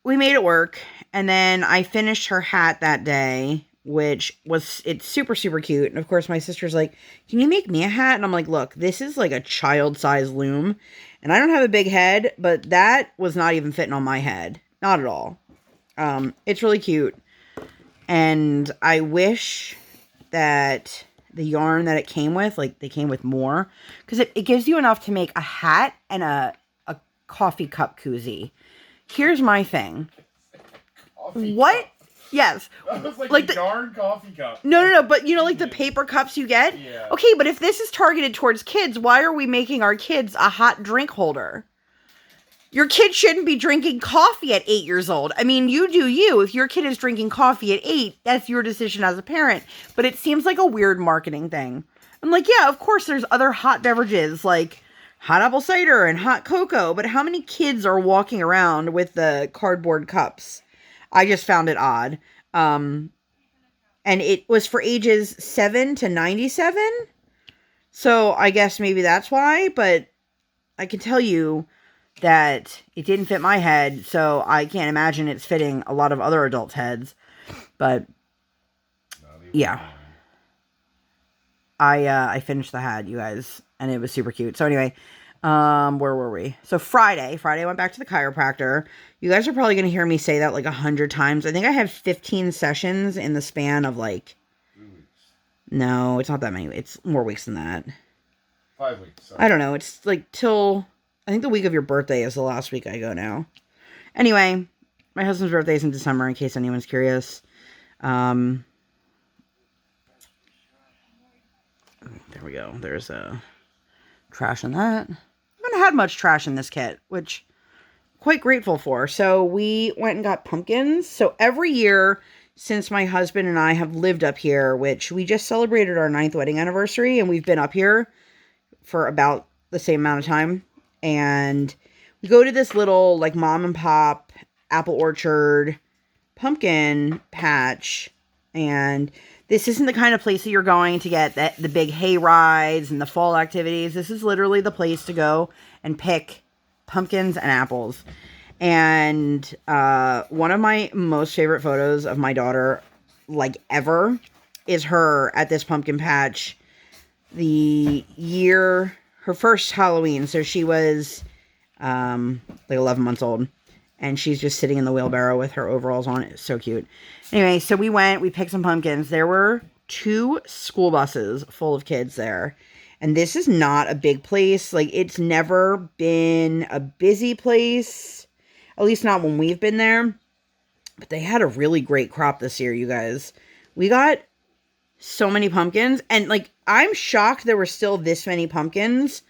made it work, and then I finished her hat that day, it's super, super cute. And of course my sister's like, can you make me a hat? And I'm like, look, this is like a child-sized loom, and I don't have a big head, but that was not even fitting on my head. Not at all. It's really cute. And I wish that the yarn that it came with, like, they came with more, because it gives you enough to make a hat and a coffee cup koozie. Here's my thing. What? Yes. That was like a darn coffee cup. No, but like the paper cups you get? Yeah. Okay, but if this is targeted towards kids, why are we making our kids a hot drink holder? Your kid shouldn't be drinking coffee at 8 years old. I mean, you do you. If your kid is drinking coffee at 8, that's your decision as a parent. But it seems like a weird marketing thing. I'm like, yeah, of course there's other hot beverages like hot apple cider and hot cocoa, but how many kids are walking around with the cardboard cups? I just found it odd. And it was for ages 7 to 97. So I guess maybe that's why, but I can tell you that it didn't fit my head, so I can't imagine it's fitting a lot of other adults' heads. But yeah, I finished the hat, you guys, and it was super cute. So anyway, where were we? So Friday I went back to the chiropractor. You guys are probably going to hear me say that like 100 times. I think I had 15 sessions in the span of like, 3 weeks. No, it's not that many. It's more weeks than that. 5 weeks. Sorry. I don't know. It's like till, I think the week of your birthday is the last week I go now. Anyway, my husband's birthday is in December, in case anyone's curious. There we go. There's trash in that. I haven't had much trash in this kit, which I'm quite grateful for. So we went and got pumpkins. So every year since my husband and I have lived up here, which we just celebrated our 9th wedding anniversary, and we've been up here for about the same amount of time. And we go to this little like mom and pop apple orchard pumpkin patch, and this isn't the kind of place that you're going to get the big hay rides and the fall activities. This is literally the place to go and pick pumpkins and apples. And one of my most favorite photos of my daughter, like ever, is her at this pumpkin patch the year, her first Halloween. So she was like 11 months old. And she's just sitting in the wheelbarrow with her overalls on. It's so cute. Anyway, so we went, we picked some pumpkins. There were 2 school buses full of kids there. And this is not a big place. Like, it's never been a busy place. At least not when we've been there. But they had a really great crop this year, you guys. We got so many pumpkins. And, like, I'm shocked there were still this many pumpkins,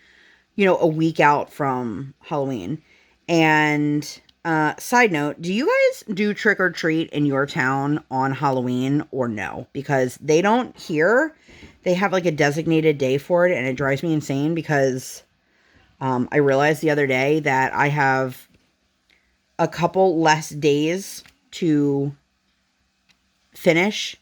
you know, a week out from Halloween. And side note, do you guys do trick or treat in your town on Halloween or no? Because they don't here. They have like a designated day for it, and it drives me insane because I realized the other day that I have a couple less days to finish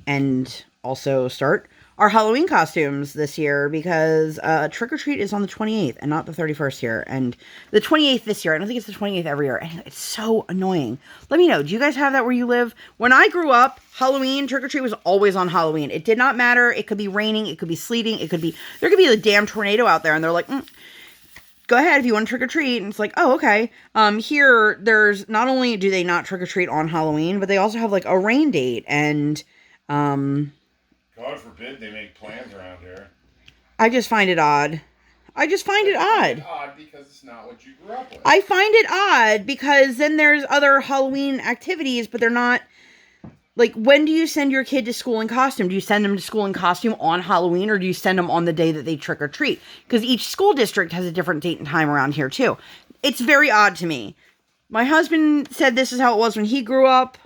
and also start our Halloween costumes this year, because trick or treat is on the 28th and not the 31st here, and the 28th this year. I don't think it's the 28th every year, and it's so annoying. Let me know, do you guys have that where you live? When I grew up, Halloween, trick or treat was always on Halloween. It did not matter. It could be raining, it could be sleeting, there could be a damn tornado out there, and they're like, go ahead if you want to trick or treat. And it's like, oh, okay. Here, there's, not only do they not trick or treat on Halloween, but they also have like a rain date, and God forbid they make plans around here. I just find it odd. Odd because it's not what you grew up with. I find it odd because then there's other Halloween activities, but they're not. Like, when do you send your kid to school in costume? Do you send them to school in costume on Halloween, or do you send them on the day that they trick or treat? Because each school district has a different date and time around here too. It's very odd to me. My husband said this is how it was when he grew up.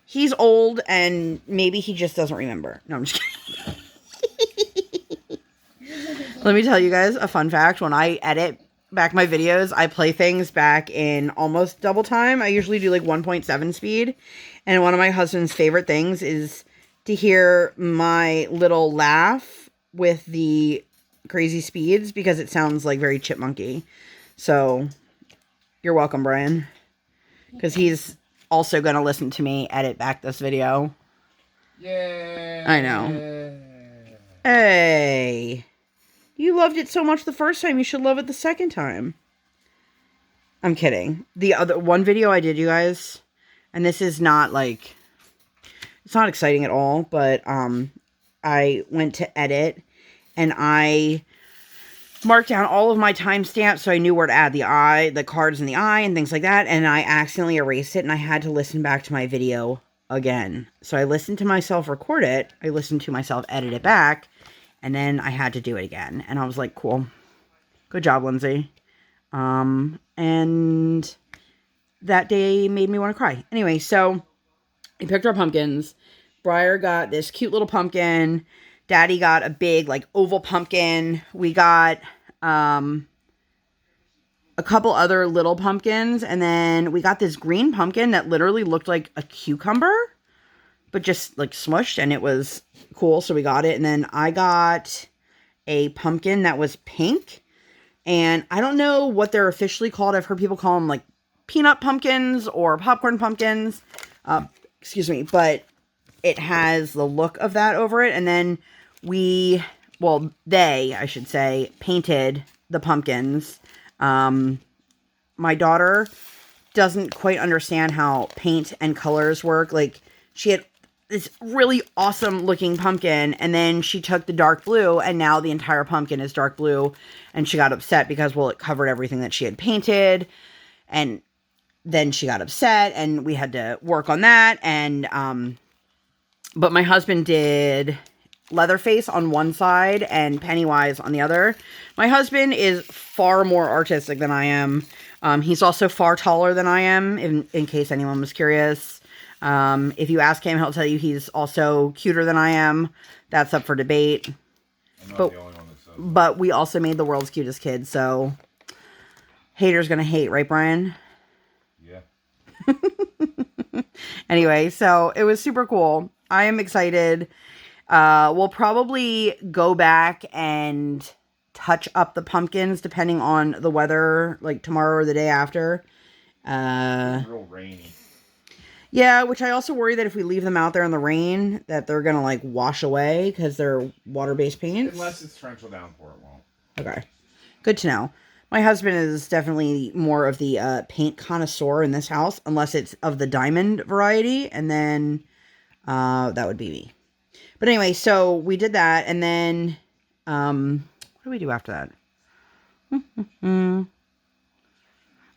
He's old, and maybe he just doesn't remember. No, I'm just kidding. Let me tell you guys a fun fact. When I edit back my videos, I play things back in almost double time. I usually do like 1.7 speed. And one of my husband's favorite things is to hear my little laugh with the crazy speeds, because it sounds like very chipmunky. So, you're welcome, Brian. Because he's also going to listen to me edit back this video. Yay! I know. Hey. You loved it so much the first time, you should love it the second time. I'm kidding. The other one video I did, you guys, and this is not like, it's not exciting at all, but I went to edit and I marked down all of my timestamps so I knew where to add the cards in the eye and things like that, and I accidentally erased it, and I had to listen back to my video again. So I listened to myself record it, I listened to myself edit it back, and then I had to do it again. And I was like, cool. Good job, Lindsay. And that day made me want to cry. Anyway, so we picked our pumpkins. Briar got this cute little pumpkin. Daddy got a big, like, oval pumpkin. We got a couple other little pumpkins. And then we got this green pumpkin that literally looked like a cucumber, but just, like, smushed. And it was cool, so we got it. And then I got a pumpkin that was pink. And I don't know what they're officially called. I've heard people call them like peanut pumpkins or popcorn pumpkins. Excuse me. But it has the look of that over it. And then I should say, painted the pumpkins. My daughter doesn't quite understand how paint and colors work. Like, she had this really awesome looking pumpkin, and then she took the dark blue, and now the entire pumpkin is dark blue, and she got upset because, well, it covered everything that she had painted, and then she got upset, and we had to work on that, and, but my husband did Leatherface on one side and Pennywise on the other. My husband is far more artistic than I am. He's also far taller than I am, in case anyone was curious. If you ask him, he'll tell you he's also cuter than I am. That's up for debate. I'm not the only one that says that. But we also made the world's cutest kid, so haters gonna hate, right, Brian? Yeah. Anyway, so it was super cool. I am excited. We'll probably go back and touch up the pumpkins depending on the weather, like tomorrow or the day after. It's real rainy. Yeah, which I also worry that if we leave them out there in the rain, that they're gonna like wash away because they're water-based paints. Unless it's torrential downpour, it won't. Okay, good to know. My husband is definitely more of the paint connoisseur in this house, unless it's of the diamond variety, and then that would be me. But anyway, so we did that, and then what do we do after that?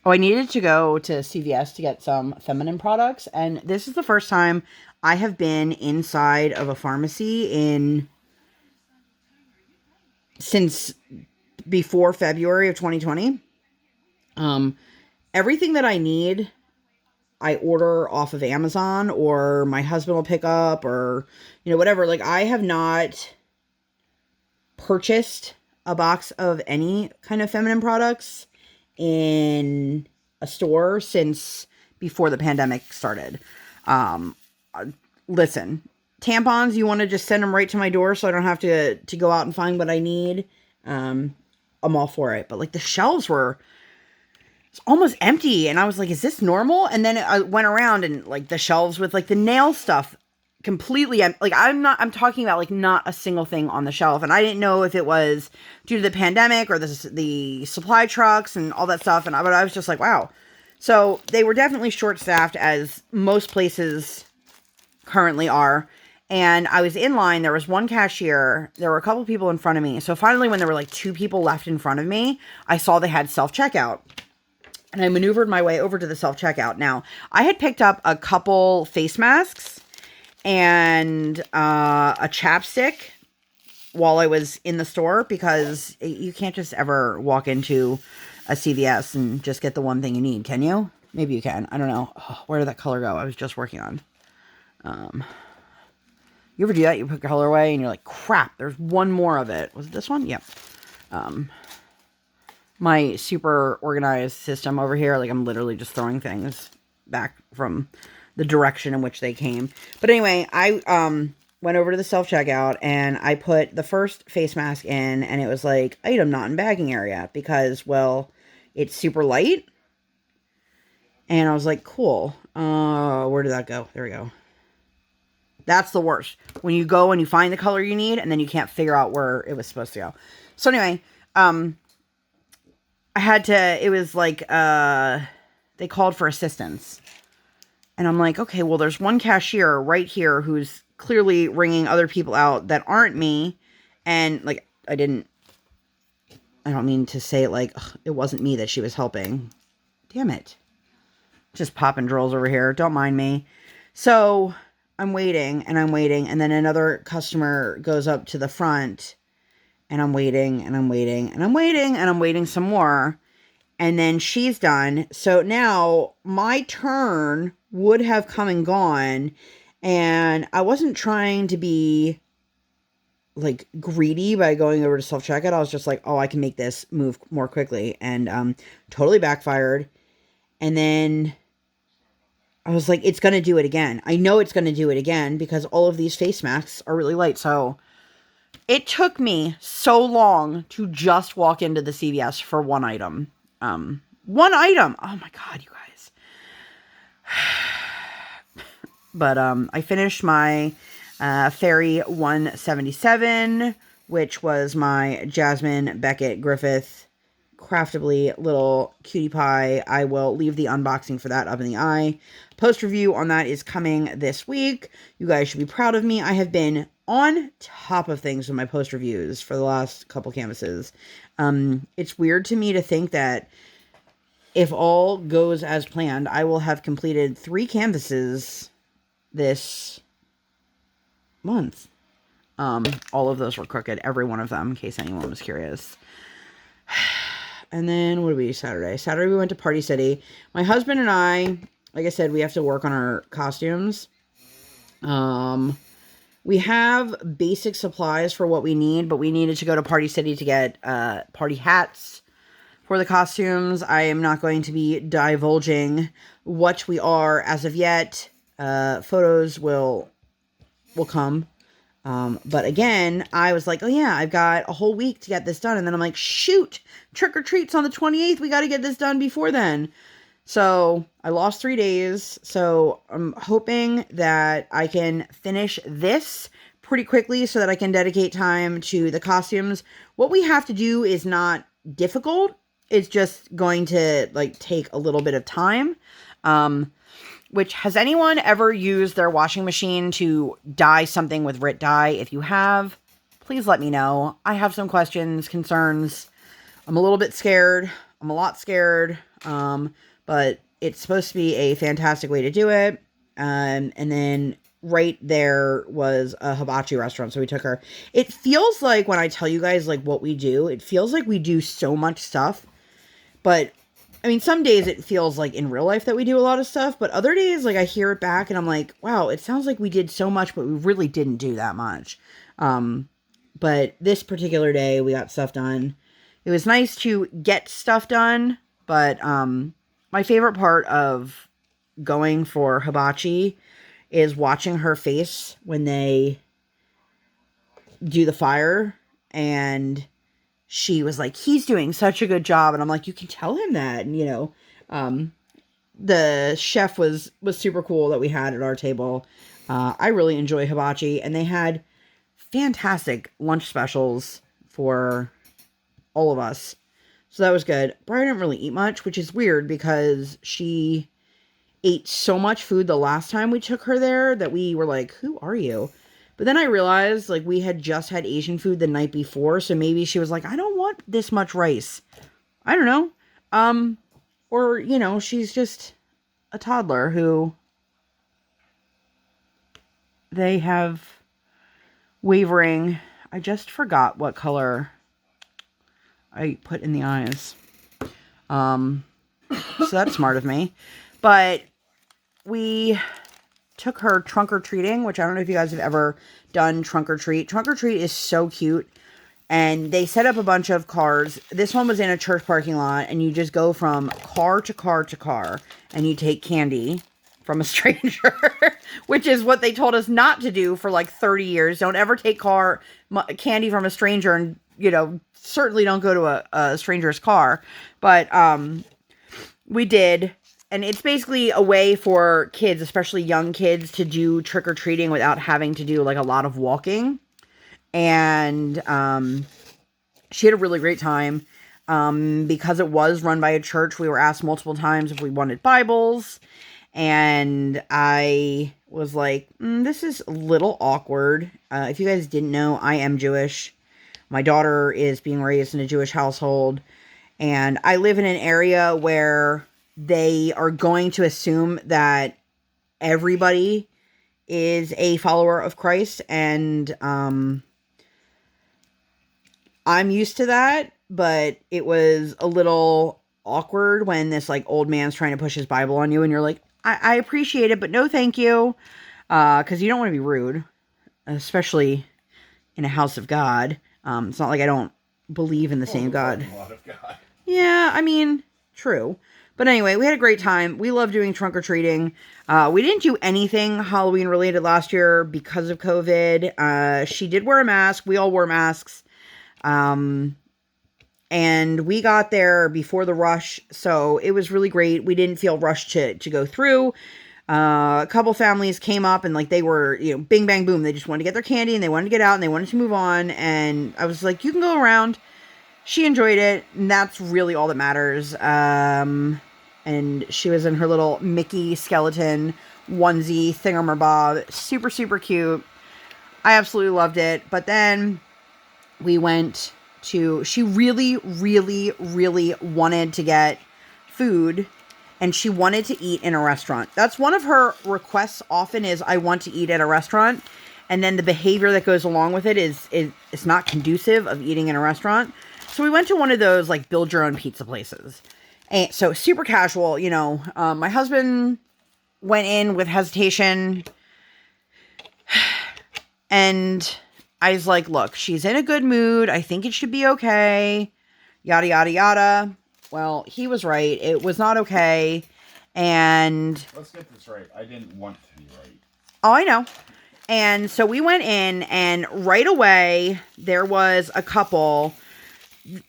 Oh, I needed to go to CVS to get some feminine products, and this is the first time I have been inside of a pharmacy since before February of 2020. Everything that I need, I order off of Amazon, or my husband will pick up, or, whatever. Like, I have not purchased a box of any kind of feminine products in a store since before the pandemic started. Listen, tampons, you want to just send them right to my door so I don't have to go out and find what I need. I'm all for it. But like, the shelves were almost empty, and I was like, is this normal? And then I went around, and like the shelves with like the nail stuff completely like, I'm talking about like not a single thing on the shelf. And I didn't know if it was due to the pandemic or the supply trucks and all that stuff. But I was just like, wow. So they were definitely short-staffed, as most places currently are. And I was in line. There was one cashier. There were a couple people in front of me. So finally, when there were like 2 people left in front of me, I saw they had self-checkout. And I maneuvered my way over to the self-checkout. Now, I had picked up a couple face masks and a chapstick while I was in the store, because you can't just ever walk into a CVS and just get the one thing you need, can you? Maybe you can. I don't know. Oh, where did that color go? I was just working on. You ever do that? You put color away and you're like, crap, there's one more of it. Was it this one? Yep. My super organized system over here, like, I'm literally just throwing things back from the direction in which they came. But anyway, I went over to the self-checkout, and I put the first face mask in, and it was like, item not in bagging area, because, well, it's super light. And I was like, cool. Where did that go? There we go. That's the worst. When you go and you find the color you need, and then you can't figure out where it was supposed to go. So anyway, I had to, it was like, they called for assistance. And I'm like, okay, well, there's one cashier right here who's clearly ringing other people out that aren't me. And like, I don't mean to say it like, ugh, it wasn't me that she was helping. Damn it. Just popping drills over here. Don't mind me. So I'm waiting, and I'm waiting. And then another customer goes up to the front, and I'm waiting, and I'm waiting, and I'm waiting, and I'm waiting some more. And then she's done. So now my turn would have come and gone. And I wasn't trying to be like greedy by going over to self-checkout. I was just like, oh, I can make this move more quickly. And totally backfired. And then I was like, it's going to do it again. I know it's going to do it again because all of these face masks are really light. So It took me so long to just walk into the CVS for one item. One item. Oh my God, you guys. But I finished my Fairy 177, which was my Jasmine Beckett Griffith craftably little cutie pie. I will leave the unboxing for that up in the eye. Post review on that is coming this week. You guys should be proud of me. I have been on top of things with my post reviews for the last couple canvases. It's weird to me to think that if all goes as planned, I will have completed 3 canvases this month. All of those were crooked. Every one of them, in case anyone was curious. And then, what did we do Saturday? Saturday, we went to Party City. My husband and I, like I said, we have to work on our costumes. We have basic supplies for what we need, but we needed to go to Party City to get party hats for the costumes. I am not going to be divulging what we are as of yet. Photos will come. But again, I was like, oh yeah, I've got a whole week to get this done. And then I'm like, shoot, trick or treat's on the 28th. We got to get this done before then. So I lost 3 days. So I'm hoping that I can finish this pretty quickly so that I can dedicate time to the costumes. What we have to do is not difficult. It's just going to like take a little bit of time. Which, has anyone ever used their washing machine to dye something with Rit dye? If you have, please let me know. I have some questions, concerns. I'm a little bit scared. I'm a lot scared. But it's supposed to be a fantastic way to do it. And then right there was a hibachi restaurant. So we took her. It feels like when I tell you guys like what we do, it feels like we do so much stuff. But I mean, some days it feels like in real life that we do a lot of stuff, but other days, like, I hear it back and I'm like, wow, it sounds like we did so much, but we really didn't do that much. But this particular day, we got stuff done. It was nice to get stuff done, but my favorite part of going for hibachi is watching her face when they do the fire, and she was like, he's doing such a good job. And I'm like, you can tell him that. And, you know, the chef was super cool that we had at our table. I really enjoy hibachi. And they had fantastic lunch specials for all of us. So that was good. Brian didn't really eat much, which is weird because she ate so much food the last time we took her there that we were like, who are you? But then I realized, like, we had just had Asian food the night before, so maybe she was like, I don't want this much rice. I don't know. Or, you know, she's just a toddler who they have wavering. I just forgot what color I put in the eyes. So that's smart of me. But we took her trunk or treating, which I don't know if you guys have ever done trunk or treat. Trunk or treat is so cute. And they set up a bunch of cars. This one was in a church parking lot, and you just go from car to car to car, and you take candy from a stranger, which is what they told us not to do for like 30 years. Don't ever take candy from a stranger, and, you know, certainly don't go to a stranger's car. But we did. And it's basically a way for kids, especially young kids, to do trick-or-treating without having to do, like, a lot of walking. And she had a really great time. Because it was run by a church, we were asked multiple times if we wanted Bibles. And I was like, this is a little awkward. If you guys didn't know, I am Jewish. My daughter is being raised in a Jewish household. And I live in an area where they are going to assume that everybody is a follower of Christ, and I'm used to that, but it was a little awkward when this like old man's trying to push his Bible on you, and you're like, I appreciate it, but no thank you, because you don't want to be rude, especially in a house of God. It's not like I don't believe in the same God. A lot of God. Yeah, I mean, true. But anyway, we had a great time. We love doing trunk or treating. We didn't do anything Halloween related last year because of COVID. She did wear a mask. We all wore masks. And we got there before the rush. So it was really great. We didn't feel rushed to go through. A couple families came up and like they were, bing, bang, boom. They just wanted to get their candy and they wanted to get out and they wanted to move on. And I was like, you can go around. She enjoyed it, and that's really all that matters. And she was in her little Mickey skeleton onesie thingamabob. Super, super cute. I absolutely loved it. But then we went to... She really, really, really wanted to get food, and she wanted to eat in a restaurant. That's one of her requests often is, I want to eat at a restaurant. And then the behavior that goes along with it is not conducive of eating in a restaurant. So we went to one of those, like, build-your-own pizza places. And so, super casual, My husband went in with hesitation. And I was like, look, she's in a good mood. I think it should be okay. Yada, yada, yada. Well, he was right. It was not okay. And... Let's get this right. I didn't want to be right. Oh, I know. And so we went in, and right away, there was a couple...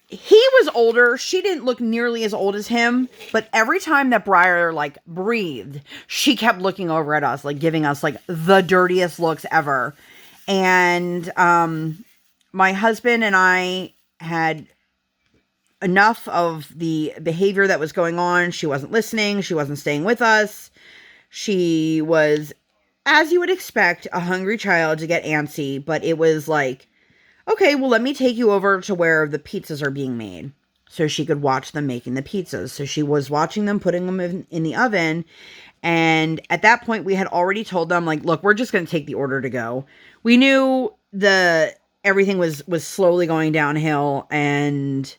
He was older. She didn't look nearly as old as him. But every time that Briar, like, breathed, she kept looking over at us, like, giving us, like, the dirtiest looks ever. And my husband and I had enough of the behavior that was going on. She wasn't listening. She wasn't staying with us. She was, as you would expect, a hungry child to get antsy. But it was like... Okay, well, let me take you over to where the pizzas are being made so she could watch them making the pizzas. So she was watching them, putting them in the oven. And at that point, we had already told them, like, look, we're just going to take the order to go. We knew everything was slowly going downhill, and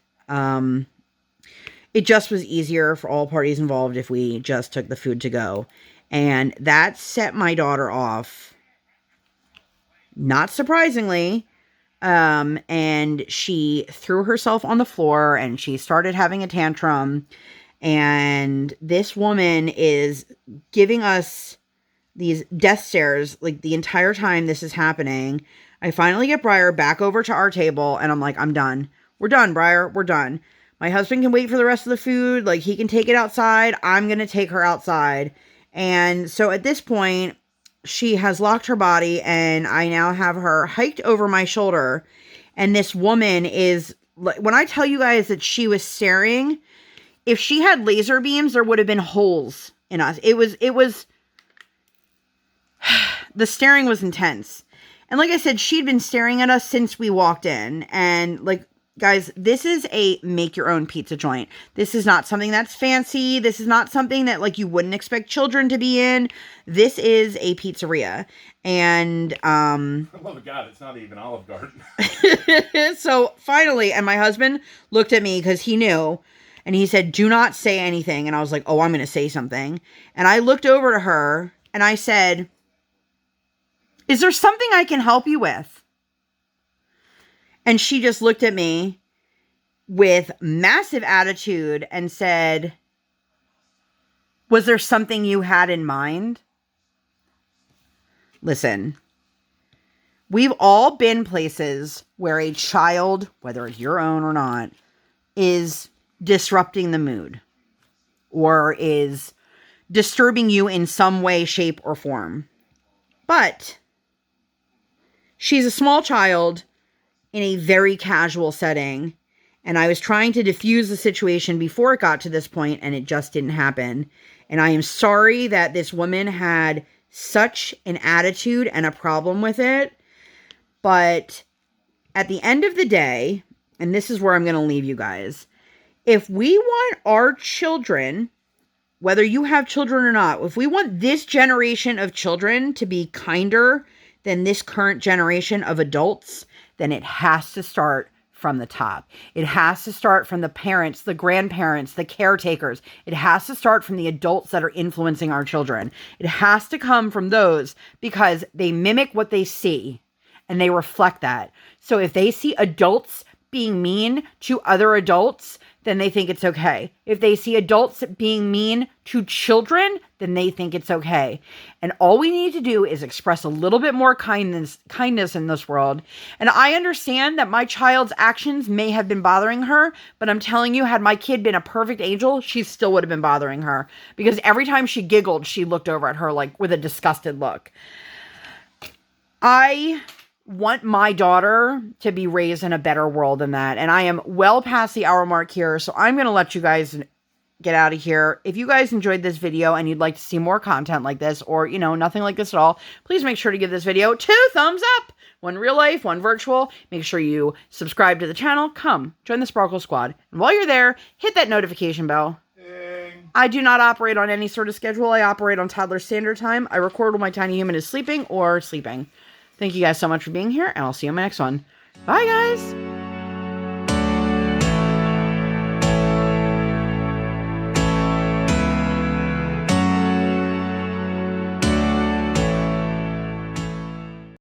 it just was easier for all parties involved if we just took the food to go. And that set my daughter off, not surprisingly. And she threw herself on the floor and she started having a tantrum. And this woman is giving us these death stares like the entire time this is happening. I finally get Briar back over to our table and I'm like, I'm done. We're done, Briar. We're done. My husband can wait for the rest of the food. Like, he can take it outside. I'm going to take her outside. And so at this point, she has locked her body, and I now have her hiked over my shoulder. And this woman is, when I tell you guys that she was staring, if she had laser beams, there would have been holes in us. It was, the staring was intense. And like I said, she'd been staring at us since we walked in. And like, guys, this is a make your own pizza joint. This is not something that's fancy. This is not something that like you wouldn't expect children to be in. This is a pizzeria. And for the love of God, it's not even Olive Garden. So finally, and my husband looked at me because he knew, and he said, do not say anything. And I was like, oh, I'm going to say something. And I looked over to her and I said, is there something I can help you with? And she just looked at me with massive attitude and said, was there something you had in mind? Listen, we've all been places where a child, whether it's your own or not, is disrupting the mood or is disturbing you in some way, shape, or form. But she's a small child in a very casual setting, and I was trying to diffuse the situation before it got to this point, and it just didn't happen. And I am sorry that this woman had such an attitude and a problem with it, but at the end of the day, and this is where I'm going to leave you guys, if we want our children, whether you have children or not, if we want this generation of children to be kinder than this current generation of adults, then it has to start from the top. It has to start from the parents, the grandparents, the caretakers. It has to start from the adults that are influencing our children. It has to come from those because they mimic what they see and they reflect that. So if they see adults being mean to other adults, then they think it's okay. If they see adults being mean to children, then they think it's okay. And all we need to do is express a little bit more kindness in this world. And I understand that my child's actions may have been bothering her, but I'm telling you, had my kid been a perfect angel, she still would have been bothering her. Because every time she giggled, she looked over at her like with a disgusted look. I want my daughter to be raised in a better world than that. And I am well past the hour mark here, so I'm going to let you guys get out of here. If you guys enjoyed this video and you'd like to see more content like this, or, you know, nothing like this at all, please make sure to give this video 2 thumbs up. One real life, one virtual. Make sure you subscribe to the channel. Come, join the Sparkle Squad. And while you're there, hit that notification bell. Ding. I do not operate on any sort of schedule. I operate on toddler standard time. I record when my tiny human is sleeping or sleeping. Thank you guys so much for being here, and I'll see you in my next one. Bye, guys!